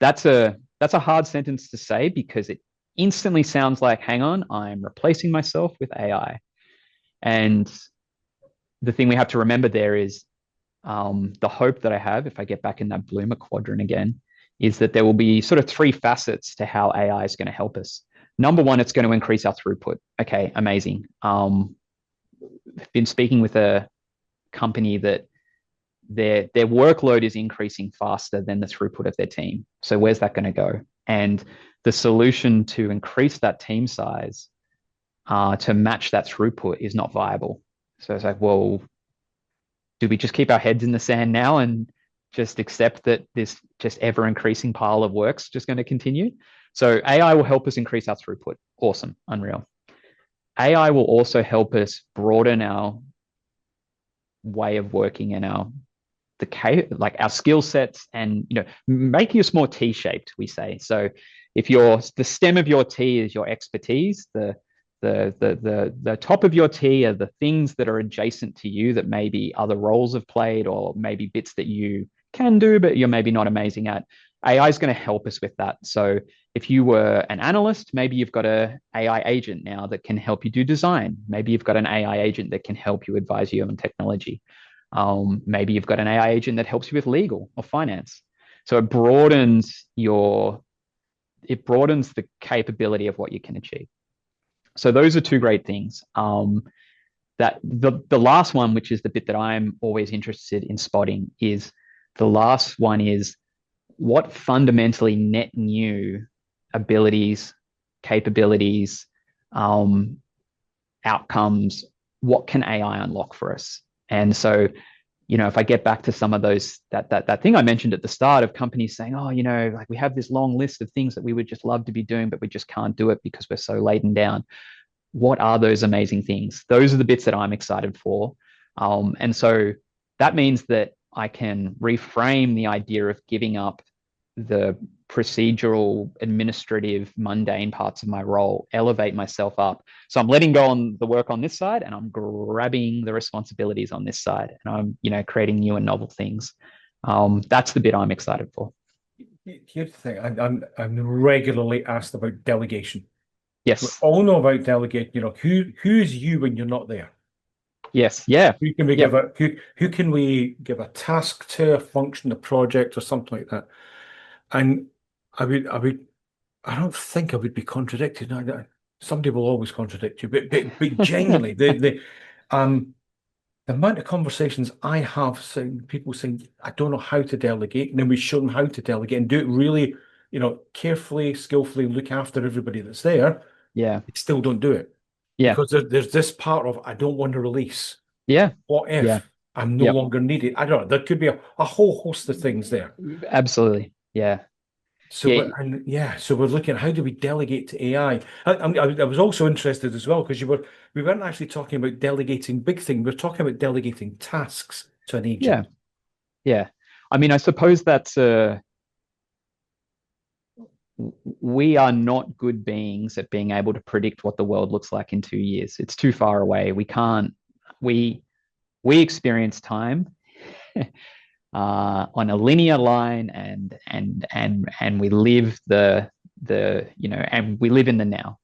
that's a hard sentence to say, because it instantly sounds like, hang on, I'm replacing myself with AI. And the thing we have to remember there is, the hope that I have, if I get back in that bloomer quadrant again, is that there will be sort of three facets to how AI is going to help us. Number one, it's going to increase our throughput. Okay, amazing. I've been speaking with a company that their workload is increasing faster than the throughput of their team. So where's that going to go? And the solution to increase that team size to match that throughput is not viable. So it's like, well, do we just keep our heads in the sand now and just accept that this just ever increasing pile of work's just going to continue? So AI will help us increase our throughput. Awesome, unreal. AI will also help us broaden our way of working and our skill sets, and making us more T-shaped, we say. So if the stem of your T is your expertise, the top of your T are the things that are adjacent to you that maybe other roles have played, or maybe bits that you can do but you're maybe not amazing at. AI is going to help us with that. So if you were an analyst, maybe you've got an AI agent now that can help you do design. Maybe you've got an AI agent that can help you advise you on technology. Maybe you've got an AI agent that helps you with legal or finance. So it broadens the capability of what you can achieve. So those are two great things. That the last one, which is the bit that I'm always interested in spotting, is the last one is what fundamentally net new abilities, capabilities, outcomes, what can AI unlock for us? And so, if I get back to some of those, that thing I mentioned at the start of companies saying, oh, like we have this long list of things that we would just love to be doing, but we just can't do it because we're so laden down. What are those amazing things? Those are the bits that I'm excited for. And so that means that I can reframe the idea of giving up the procedural, administrative, mundane parts of my role, elevate myself up. So I'm letting go on the work on this side, and I'm grabbing the responsibilities on this side, and I'm, creating new and novel things. That's the bit I'm excited for. Here's the thing: I'm regularly asked about delegation. Yes. We all know about delegating. Who's you when you're not there? Yes. Yeah. Who can we who can we give a task to, a function, a project, or something like that? And I don't think I would be contradicted. Somebody will always contradict you, but genuinely, the amount of conversations I have people saying, I don't know how to delegate, and then we show them how to delegate and do it really, carefully, skillfully, look after everybody that's there. Yeah. They still don't do it. Yeah. Because there's this part of, I don't want to release. Yeah. What if I'm no longer needed? I don't know. There could be a whole host of things there. Absolutely. Yeah. So we're looking at how do we delegate to AI. I was also interested as well, because we weren't actually talking about delegating big things. We're talking about delegating tasks to an agent. Yeah. I mean, I suppose that's we are not good beings at being able to predict what the world looks like in 2 years. It's too far away. We can't. We experience time on a linear line, and we live and we live in the now.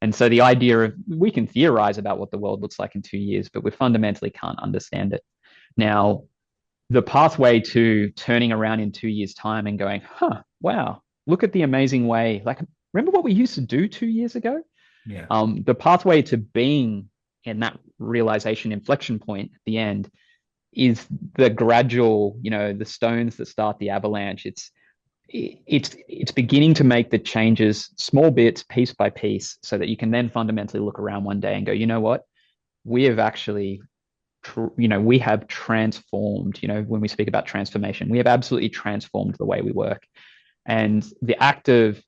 And so the idea of, we can theorize about what the world looks like in 2 years, but we fundamentally can't understand it. Now, the pathway to turning around in 2 years' time and going, wow, look at the amazing way. Like, remember what we used to do 2 years ago? Yeah. The pathway to being in that realization inflection point at the end is the gradual, the stones that start the avalanche. It's beginning to make the changes, small bits, piece by piece, so that you can then fundamentally look around one day and go, you know what? We have actually, we have transformed, when we speak about transformation, we have absolutely transformed the way we work. And the act of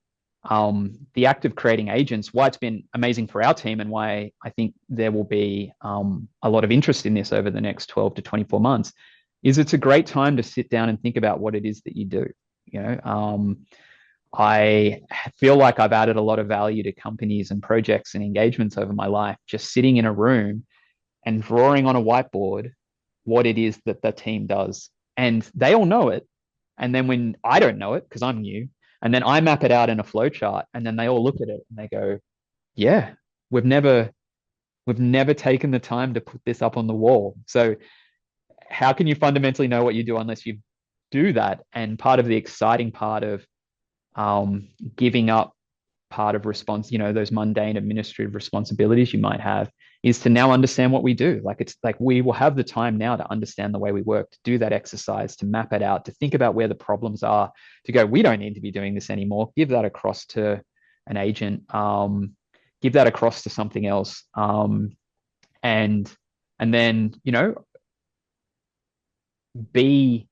creating agents, why it's been amazing for our team and why I think there will be a lot of interest in this over the next 12 to 24 months, is it's a great time to sit down and think about what it is that you do. I feel like I've added a lot of value to companies and projects and engagements over my life, just sitting in a room and drawing on a whiteboard what it is that the team does. And they all know it. And then when I don't know it, because I'm new, and then I map it out in a flow chart, and then they all look at it and they go, yeah, we've never taken the time to put this up on the wall. So how can you fundamentally know what you do unless you do that? And part of the exciting part of giving up part of response, those mundane administrative responsibilities you might have, is to now understand what we do. Like, it's like we will have the time now to understand the way we work, to do that exercise, to map it out, to think about where the problems are, to go, we don't need to be doing this anymore. Give that across to an agent, give that across to something else. And then, be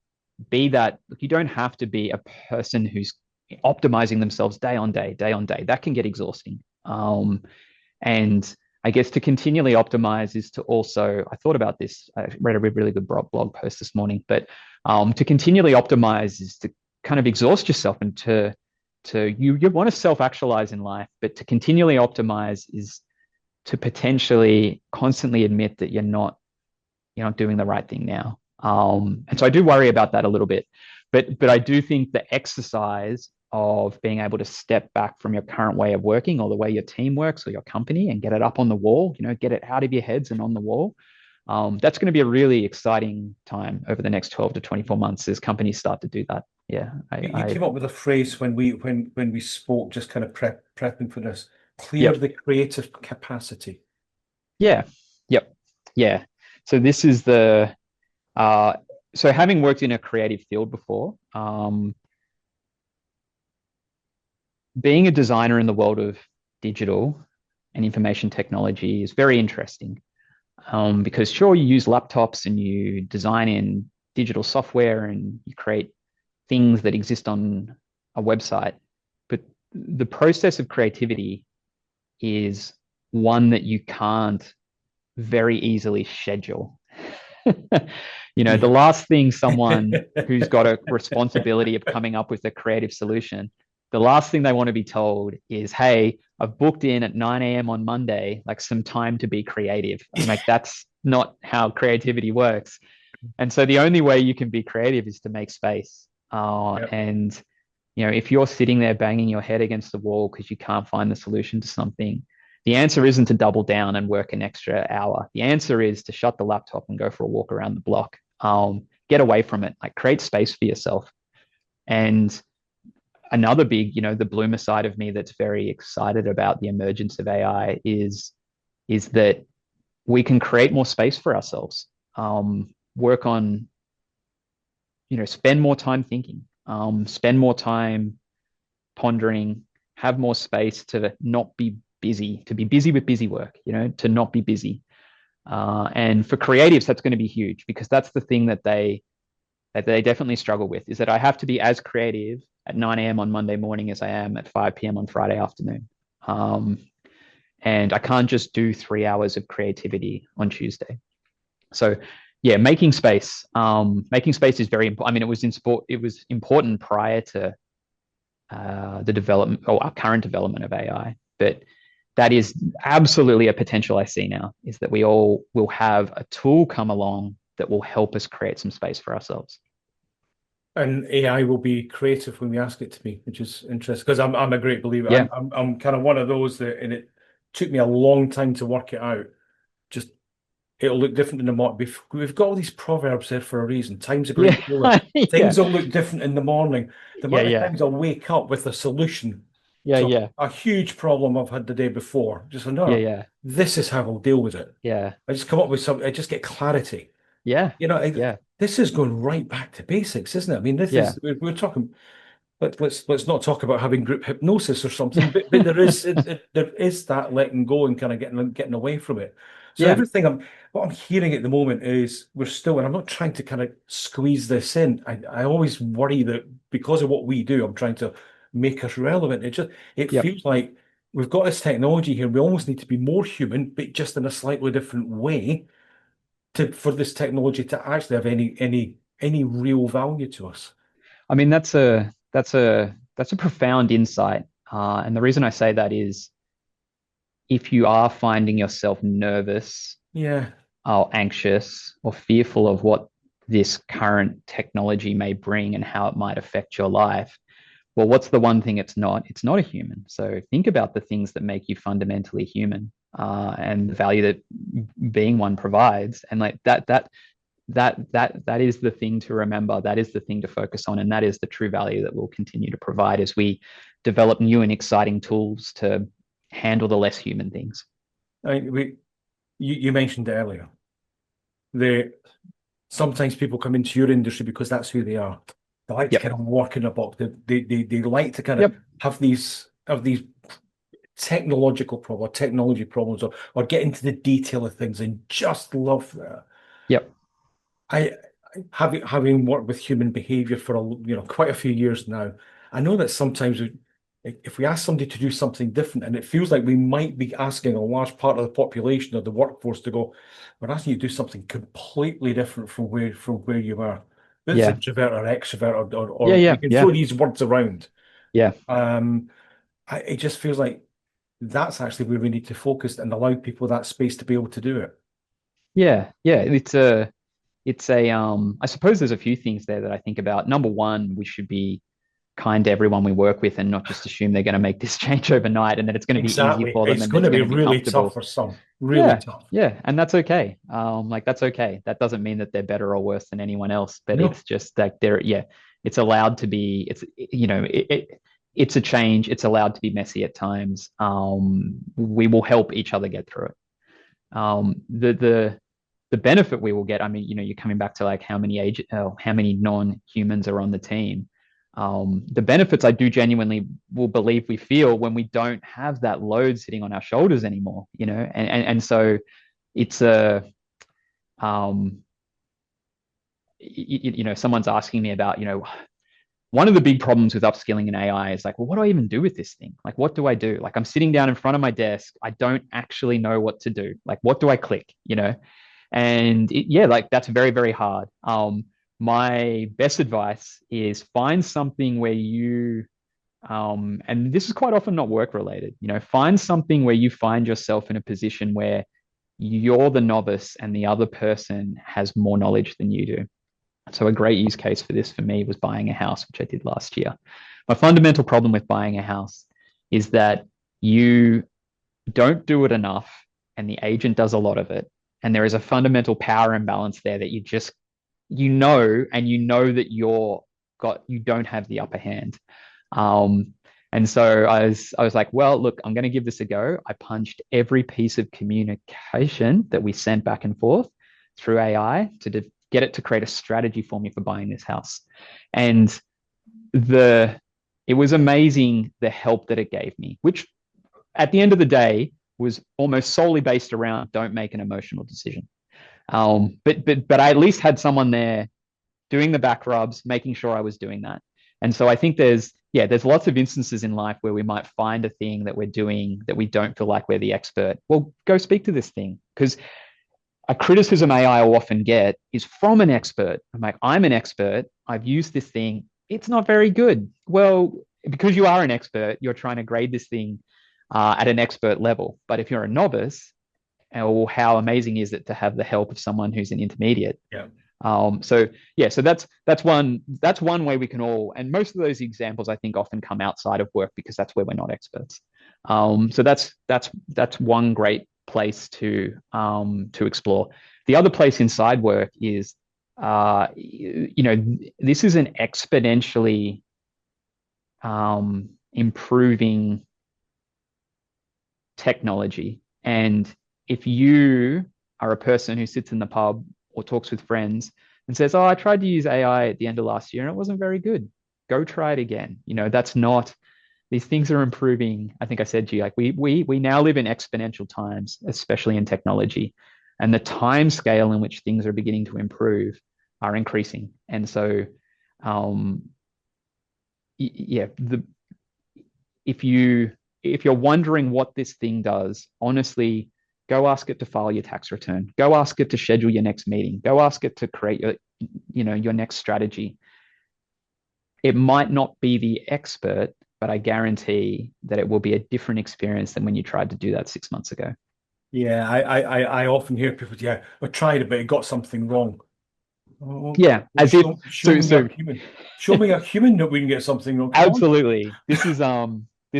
that. Look, you don't have to be a person who's optimizing themselves day on day. That can get exhausting. And I guess to continually optimize is to also, I thought about this, I read a really good blog post this morning, but to continually optimize is to kind of exhaust yourself, and you want to self-actualize in life, but to continually optimize is to potentially constantly admit that you're not doing the right thing now. And so I do worry about that a little bit, but I do think the exercise of being able to step back from your current way of working, or the way your team works or your company, and get it up on the wall, get it out of your heads and on the wall. That's going to be a really exciting time over the next 12 to 24 months as companies start to do that. Yeah. You came up with a phrase when we spoke, just kind of prepping for this, clear the creative capacity. Yeah. Yep. Yeah. So this is so having worked in a creative field before, being a designer in the world of digital and information technology is very interesting, because sure, you use laptops and you design in digital software and you create things that exist on a website, but the process of creativity is one that you can't very easily schedule. The last thing someone who's got a responsibility of coming up with a creative solution, the last thing they want to be told is, hey, I've booked in at 9 a.m. on Monday, like some time to be creative. I'm like, that's not how creativity works. And so the only way you can be creative is to make space. And, if you're sitting there banging your head against the wall because you can't find the solution to something, the answer isn't to double down and work an extra hour. The answer is to shut the laptop and go for a walk around the block. Get away from it, like create space for yourself. And another big, the bloomer side of me that's very excited about the emergence of AI is that we can create more space for ourselves, work on, spend more time thinking, spend more time pondering, have more space to not be busy, to be busy with busy work, to not be busy. And for creatives, that's going to be huge, because that's the thing that they definitely struggle with, is that I have to be as creative at 9 a.m. on Monday morning as I am at 5 p.m. on Friday afternoon. And I can't just do 3 hours of creativity on Tuesday. So yeah, making space is very important. I mean, it was important prior to the development, or our current development of AI, but that is absolutely a potential I see now, is that we all will have a tool come along that will help us create some space for ourselves. And AI will be creative when we ask it to be, which is interesting, because I'm a great believer. Yeah. I'm kind of one of those that, and it took me a long time to work it out. Just it'll look different in the morning. We've got all these proverbs there for a reason. Times are great. Things will look different in the morning. The amount of times I'll wake up with a solution. A huge problem I've had the day before. Just another. This is how we'll deal with it. Yeah. I just come up with something. I just get clarity. Yeah. This is going right back to basics, isn't it? I mean, this is we're talking. Let's not talk about having group hypnosis or something. But there is that letting go and kind of getting away from it. So Yeah. what I'm hearing at the moment is we're still, and I'm not trying to kind of squeeze this in. I always worry that because of what we do, I'm trying to make us relevant. It Yep. feels like we've got this technology here. We almost need to be more human, but just in a slightly different way for this technology to actually have any real value to us. I mean, that's a profound insight. And the reason I say that is if you are finding yourself nervous Yeah, or anxious or fearful of what this current technology may bring and how it might affect your life, well, what's the one thing it's not? It's not a human. So think about the things that make you fundamentally human, and the value that being one provides. And like that is the thing to remember. That is the thing to focus on. And that is the true value that we'll continue to provide as we develop new and exciting tools to handle the less human things. I mean, you mentioned it earlier. The Sometimes people come into your industry because that's who they are. They like to Yep. kind of work in a box. They like to kind of Yep. have these technological problems, technology problems, or get into the detail of things and just love that. Yep. I having worked with human behavior for quite a few years now, I know that sometimes if we ask somebody to do something different, and it feels like we might be asking a large part of the population or the workforce to go, we're asking you to do something completely different from where you are. Whether it's Yeah. introvert or extrovert, Yeah. or we Yeah. can Yeah. throw these words around. Yeah. Um, it just feels like that's actually where we need to focus and allow people that space to be able to do it. Yeah. Yeah. I suppose there's a few things there that I think about. Number one, we should be kind to everyone we work with and not just assume they're going to make this change overnight and that it's going to be easy Exactly. for them It's and going it's to be going to be really tough comfortable. for some, really Yeah, tough. yeah, and that's okay. Like that's okay. That doesn't mean that they're better or worse than anyone else, but No, it's just that it's allowed to be. It's a change. It's allowed to be messy at times. We will help each other get through it. The benefit we will get. I mean, you're coming back to like how many non-humans are on the team. The benefits I do genuinely will believe we feel when we don't have that load sitting on our shoulders anymore, and so it's um, someone's asking me about, one of the big problems with upskilling in AI is like, well, what do I even do with this thing? Like, what do I do? Like, I'm sitting down in front of my desk. I don't actually know what to do. Like, what do I click? And like that's very, very hard. My best advice is find something where and this is quite often not work related, find something where you find yourself in a position where you're the novice and the other person has more knowledge than you do. So a great use case for this for me was buying a house, which I did last year. My fundamental problem with buying a house is that you don't do it enough and the agent does a lot of it. And there is a fundamental power imbalance there that and you know that you don't have the upper hand. And so I was like, well, look, I'm going to give this a go. I punched every piece of communication that we sent back and forth through AI to get it to create a strategy for me for buying this house. And it was amazing the help that it gave me, which at the end of the day was almost solely based around don't make an emotional decision. But I at least had someone there doing the back rubs, making sure I was doing that. And so I think there's lots of instances in life where we might find a thing that we're doing that we don't feel like we're the expert. Well, go speak to this thing, because a criticism AI will often get is from an expert. I'm like, I'm an expert. I've used this thing. It's not very good. Well, because you are an expert, you're trying to grade this thing at an expert level. But if you're a novice, well, how amazing is it to have the help of someone who's an intermediate? yeah. So that's one way we can all, and most of those examples I think often come outside of work because that's where we're not experts. So that's one great place to explore. The other place inside work is, this is an exponentially improving technology, and if you are a person who sits in the pub or talks with friends and says, "Oh, I tried to use AI at the end of last year and it wasn't very good," go try it again. That's not these things are improving. I think I said to you, like we now live in exponential times, especially in technology, and the time scale in which things are beginning to improve are increasing. And so, yeah, if you're wondering what this thing does, honestly, go ask it to file your tax return. Go ask it to schedule your next meeting. Go ask it to create your next strategy. It might not be the expert, but I guarantee that it will be a different experience than when you tried to do that 6 months ago. Yeah, I often hear people, yeah, I tried it, but it got something wrong. Oh, Yeah, well, as if show so. me a human. Show me a human that we can get something wrong. Come on. Absolutely. This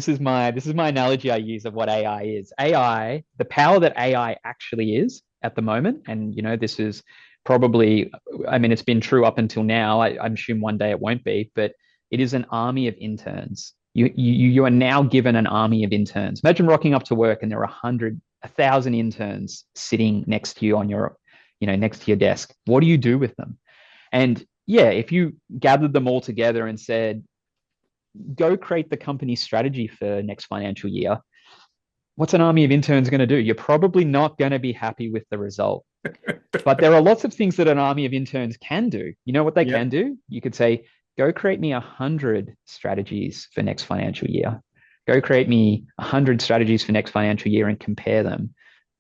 is my analogy I use of what AI is. AI, the power that AI actually is at the moment, and this is probably, I mean, it's been true up until now. I'm assuming one day it won't be, but it is an army of interns. You are now given an army of interns. Imagine rocking up to work and there are 1,000 interns sitting next to you on your, next to your desk. What do you do with them? And yeah, if you gathered them all together and said, go create the company strategy for next financial year, what's an army of interns going to do? You're probably not going to be happy with the result. But there are lots of things that an army of interns can do. You know what they Yep. can do? You could say, go create me 100 strategies for next financial year. Go create me 100 strategies for next financial year and compare them.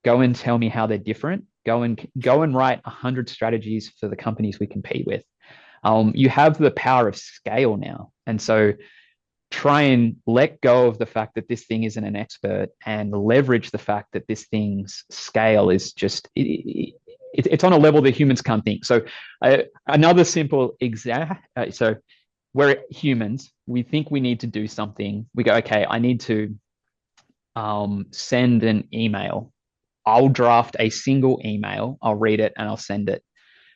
Go and tell me how they're different. Go and write 100 strategies for the companies we compete with. You have the power of scale now. And so try and let go of the fact that this thing isn't an expert and leverage the fact that this thing's scale is just it's on a level that humans can't think. So another simple so we're humans, we think we need to do something, we go, okay, I need to send an email. I'll draft a single email, I'll read it, and I'll send it.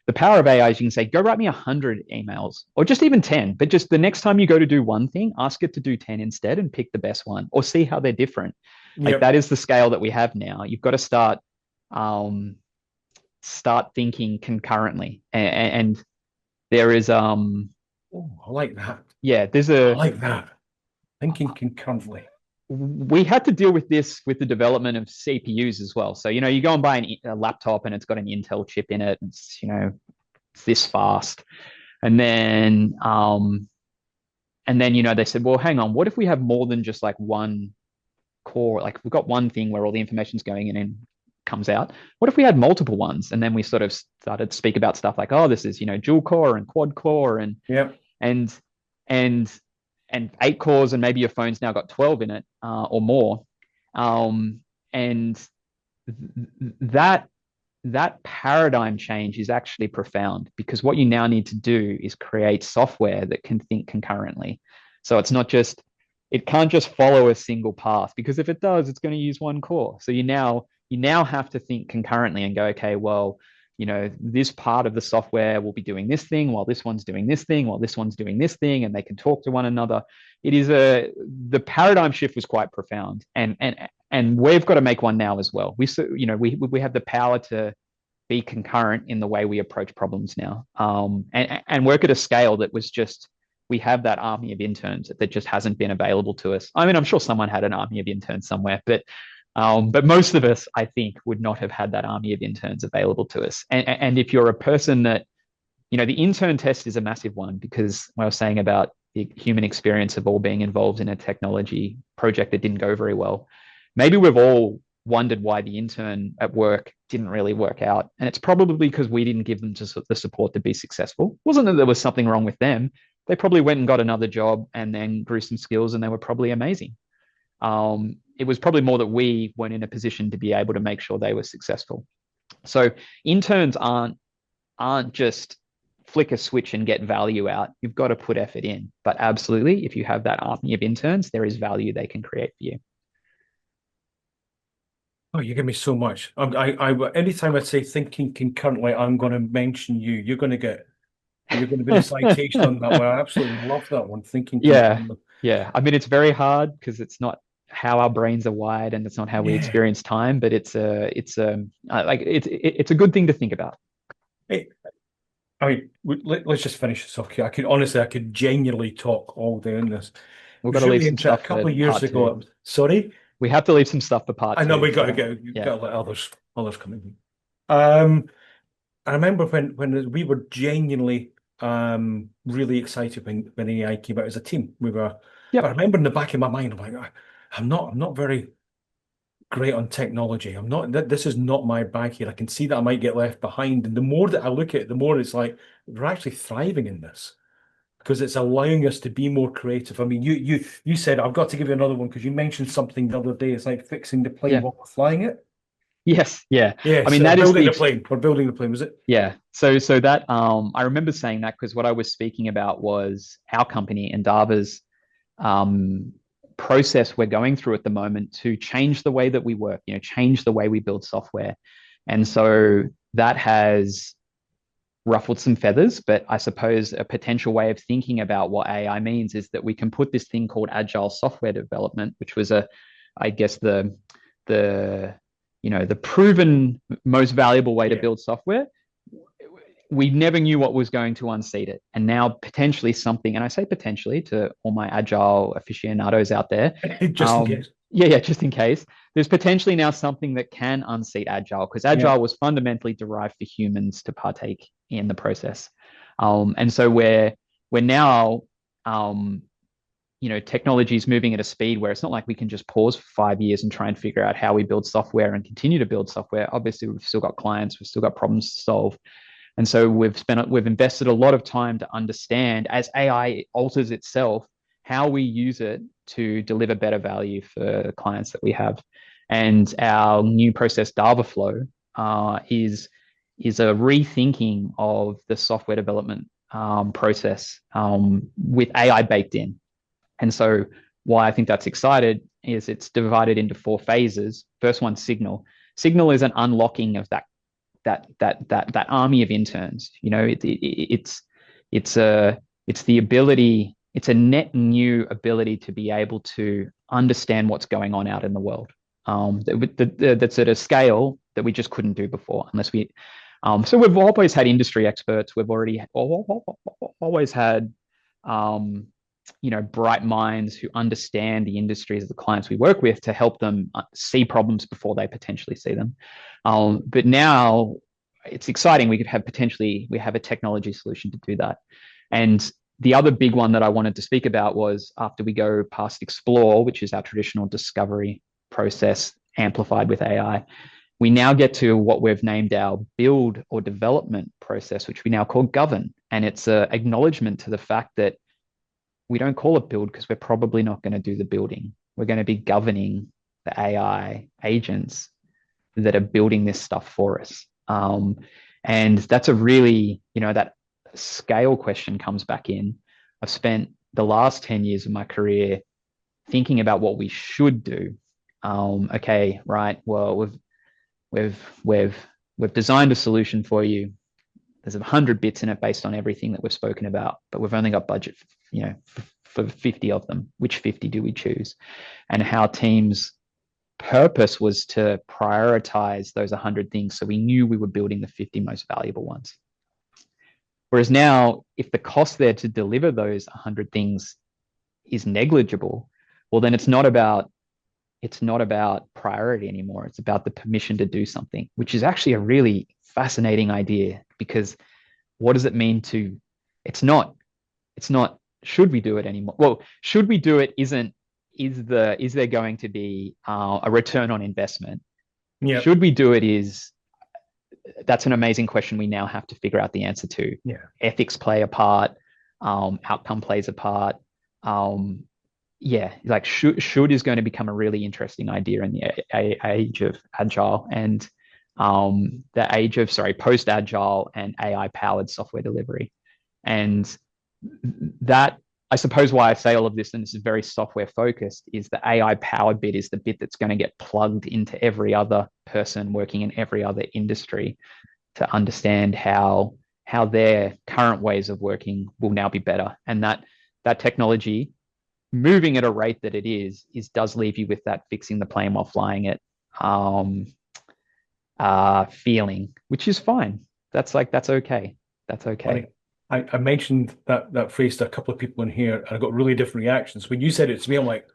The power of AI is you can say, go write me 100 emails or just even 10, but just the next time you go to do one thing, ask it to do 10 instead and pick the best one or see how they're different. Like Yep. that is the scale that we have now. You've got to start thinking concurrently. And there is, Oh, I like that. yeah, I like that. Thinking concurrently. we had to deal with this with the development of CPUs as well. So, you go and buy a laptop and it's got an Intel chip in it. It's this fast. And then, they said, well, hang on, what if we have more than just like one core? Like we've got one thing where all the information's going in and comes out. What if we had multiple ones? And then we sort of started to speak about stuff like, oh, this is, dual core and quad core and, Yep. and, and, and 8 cores, and maybe your phone's now got 12 in it or more. And that paradigm change is actually profound because what you now need to do is create software that can think concurrently. So it can't just follow a single path, because if it does, it's going to use one core. So you now have to think concurrently and go, okay, well, this part of the software will be doing this thing while this one's doing this thing while this one's doing this thing, and they can talk to one another. The paradigm shift was quite profound, and we've got to make one now as well. We have the power to be concurrent in the way we approach problems now, and work at a scale that was just, we have that army of interns that just hasn't been available to us. I mean, I'm sure someone had an army of interns somewhere, but most of us, I think, would not have had that army of interns available to us. And if you're a person that, the intern test is a massive one, because what I was saying about the human experience of all being involved in a technology project that didn't go very well, maybe we've all wondered why the intern at work didn't really work out. And it's probably because we didn't give them the support to be successful. It wasn't that there was something wrong with them. They probably went and got another job and then grew some skills and they were probably amazing. It was probably more that we weren't in a position to be able to make sure they were successful. So interns aren't just flick a switch and get value out. You've got to put effort in. But absolutely, if you have that army of interns, there is value they can create for you. Oh, you give me so much. Anytime I say thinking concurrently, I'm going to mention you. You're going to be the citation on that one. I absolutely love that one. Thinking concurrently. Yeah. I mean, it's very hard because it's not how our brains are wired and it's not how we experience time, but it's a good thing to think about. Hey, I mean, let's just finish this off. I could genuinely talk all day on this. We've got to leave really some into a stuff for couple of years part two. ago. Sorry, We have to leave some stuff for part I know two. we got to So, go. yeah. Got to let others come in. Um, I remember when we were genuinely really excited when AI came out as a team. We were, Yep. but I remember in the back of my mind, I'm like, I'm not very great on technology. I'm not this is not my bag here. I can see that I might get left behind. And the more that I look at it, the more it's like we're actually thriving in this because it's allowing us to be more creative. I mean, you said I've got to give you another one because you mentioned something the other day. It's like fixing the plane Yeah. while we're flying it. Yes. Yeah. Yes, I mean, that is building the plane. We're building the plane, was it? yeah. So that I remember saying that because what I was speaking about was our company, Endava's process we're going through at the moment to change the way that we work, change the way we build software. And so that has ruffled some feathers, but I suppose a potential way of thinking about what AI means is that we can put this thing called agile software development, which was I guess the proven most valuable way to build software. We never knew what was going to unseat it. And now potentially something, and I say potentially to all my agile aficionados out there. Just in case. Yeah, just in case. There's potentially now something that can unseat agile because agile was fundamentally derived for humans to partake in the process. And so we're now technology is moving at a speed where it's not like we can just pause for 5 years and try and figure out how we build software and continue to build software. Obviously, we've still got clients, we've still got problems to solve. And so we've invested a lot of time to understand as AI alters itself, how we use it to deliver better value for clients that we have. And our new process, Dava is a rethinking of the software development process with AI baked in. And so why I think that's excited is it's divided into 4 phases. First one, signal. Signal is an unlocking of that army of interns. It's the ability, it's a net new ability to be able to understand what's going on out in the world. That's at a scale that we just couldn't do before unless we. So we've always had industry experts. We've always had bright minds who understand the industries of the clients we work with to help them see problems before they potentially see them. But now it's exciting. We have a technology solution to do that. And the other big one that I wanted to speak about was after we go past explore, which is our traditional discovery process amplified with AI, we now get to what we've named our build or development process, which we now call govern. And it's an acknowledgement to the fact that we don't call it build because we're probably not going to do the building. We're going to be governing the AI agents that are building this stuff for us. And that's a really, that scale question comes back in. I've spent the last 10 years of my career thinking about what we should do. Okay, right. Well, we've designed a solution for you. There's 100 bits in it based on everything that we've spoken about, but we've only got budget, for 50 of them. Which 50 do we choose? And how teams' purpose was to prioritize those 100 things, so we knew we were building the 50 most valuable ones. Whereas now, if the cost there to deliver those 100 things is negligible, well, then it's not about priority anymore. It's about the permission to do something, which is actually a really fascinating idea, because what does it mean to, it's not, should we do it anymore? Well, should we do it is there going to be a return on investment? Yeah. Should we do it that's an amazing question we now have to figure out the answer to. Yeah. Ethics play a part, outcome plays a part. Like should is going to become a really interesting idea in the age of agile and the age of post-agile and AI-powered software delivery. And that, I suppose why I say all of this, and this is very software focused, is the AI-powered bit is the bit that's going to get plugged into every other person working in every other industry to understand how their current ways of working will now be better. And that technology moving at a rate that it is does leave you with that fixing the plane while flying it feeling, which is fine. That's okay. That's okay. I mentioned that phrase to a couple of people in here, and I got really different reactions. When you said it to me, I'm like,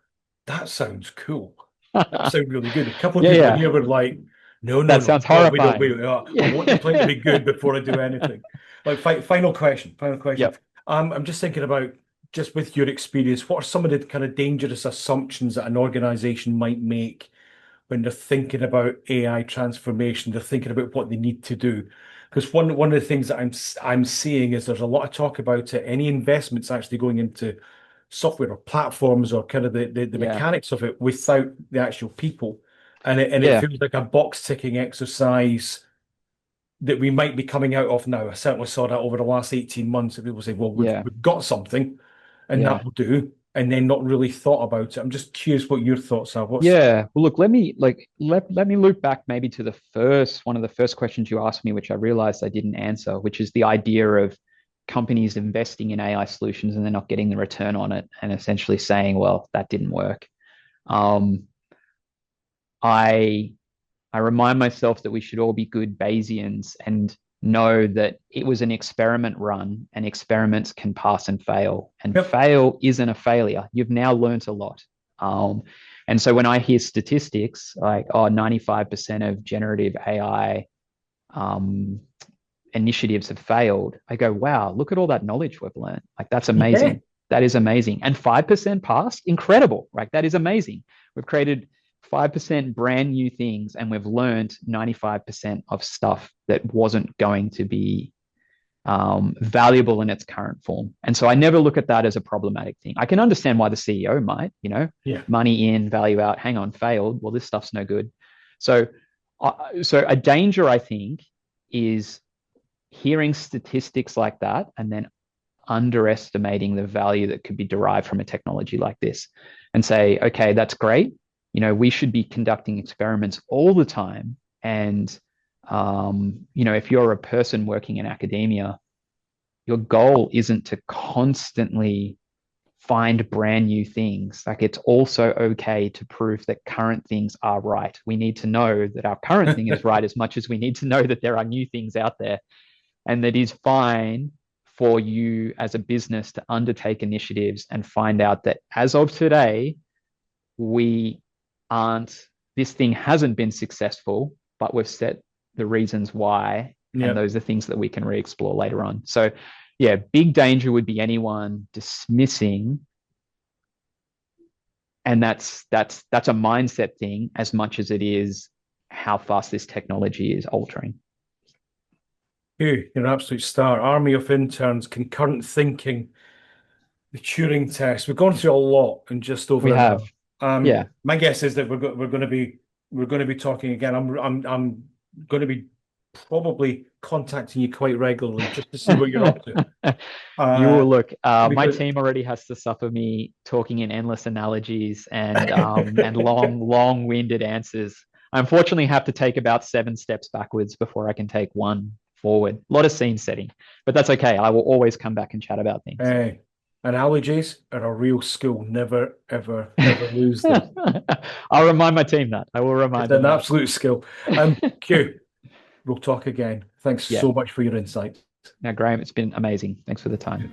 that sounds cool. That sounds really good. A couple of Yeah, people in yeah. here were like, no, no, That no, sounds no, wait, horrifying. I want the plan to be good before I do anything. Like, final question, final question. Yep. I'm just thinking about, just with your experience, what are some of the kind of dangerous assumptions that an organization might make when they're thinking about AI transformation? They're thinking about what they need to do. Because one of the things that I'm seeing is there's a lot of talk about it. Any investments actually going into software or platforms or kind of the Yeah. mechanics of it without the actual people. And it Yeah. feels like a box ticking exercise that we might be coming out of now. I certainly saw that over the last 18 months that people say, well, Yeah. we've got something and Yeah. that will do, and then not really thought about it. I'm just curious what your thoughts are. Yeah. Well, look, let me loop back maybe to one of the first questions you asked me, which I realized I didn't answer, which is the idea of companies investing in AI solutions and they're not getting the return on it, and essentially saying, well, that didn't work. Um, I I remind myself that we should all be good Bayesians and know that it was an experiment run, and experiments can pass and fail, and Yep. fail isn't a failure. You've now learnt a lot. Um, and so when I hear statistics like, oh, 95% of generative AI um, initiatives have failed, I go, wow, look at all that knowledge we've learned. Like, that's Yeah. amazing. That is amazing. And 5% passed, incredible. Right? That is amazing. We've created 5% brand new things, and we've learned 95% of stuff that wasn't going to be valuable in its current form. And so I never look at that as a problematic thing. I can understand why the CEO might, Yeah. money in, value out, hang on, failed. Well, this stuff's no good. So, so a danger, I think, is hearing statistics like that and then underestimating the value that could be derived from a technology like this, and say, okay, that's great. We should be conducting experiments all the time. And, if you're a person working in academia, your goal isn't to constantly find brand new things. Like, it's also okay to prove that current things are right. We need to know that our current thing is right as much as we need to know that there are new things out there. And that is fine for you as a business to undertake initiatives and find out that as of today, this thing hasn't been successful, but we've set the reasons why. Yeah. And those are things that we can re-explore later on. So yeah, big danger would be anyone dismissing. And that's a mindset thing as much as it is how fast this technology is altering. You're an absolute star. Army of interns, concurrent thinking, the Turing test. We've gone through a lot in just over We an have. hour. Yeah. My guess is that we're going to be talking again. I'm going to be probably contacting you quite regularly just to see what you're up to. You will look. My because- team already has to suffer me talking in endless analogies and and long-winded answers. I unfortunately have to take about 7 steps backwards before I can take 1 forward. A lot of scene setting, but that's okay. I will always come back and chat about things. Hey, analogies are a real skill. Never, ever, ever lose them. I'll remind my team that. I will remind It's them an that. absolute skill. Q, we'll talk again. Thanks Yeah. so much for your insight. Now, Graham, it's been amazing. Thanks for the time.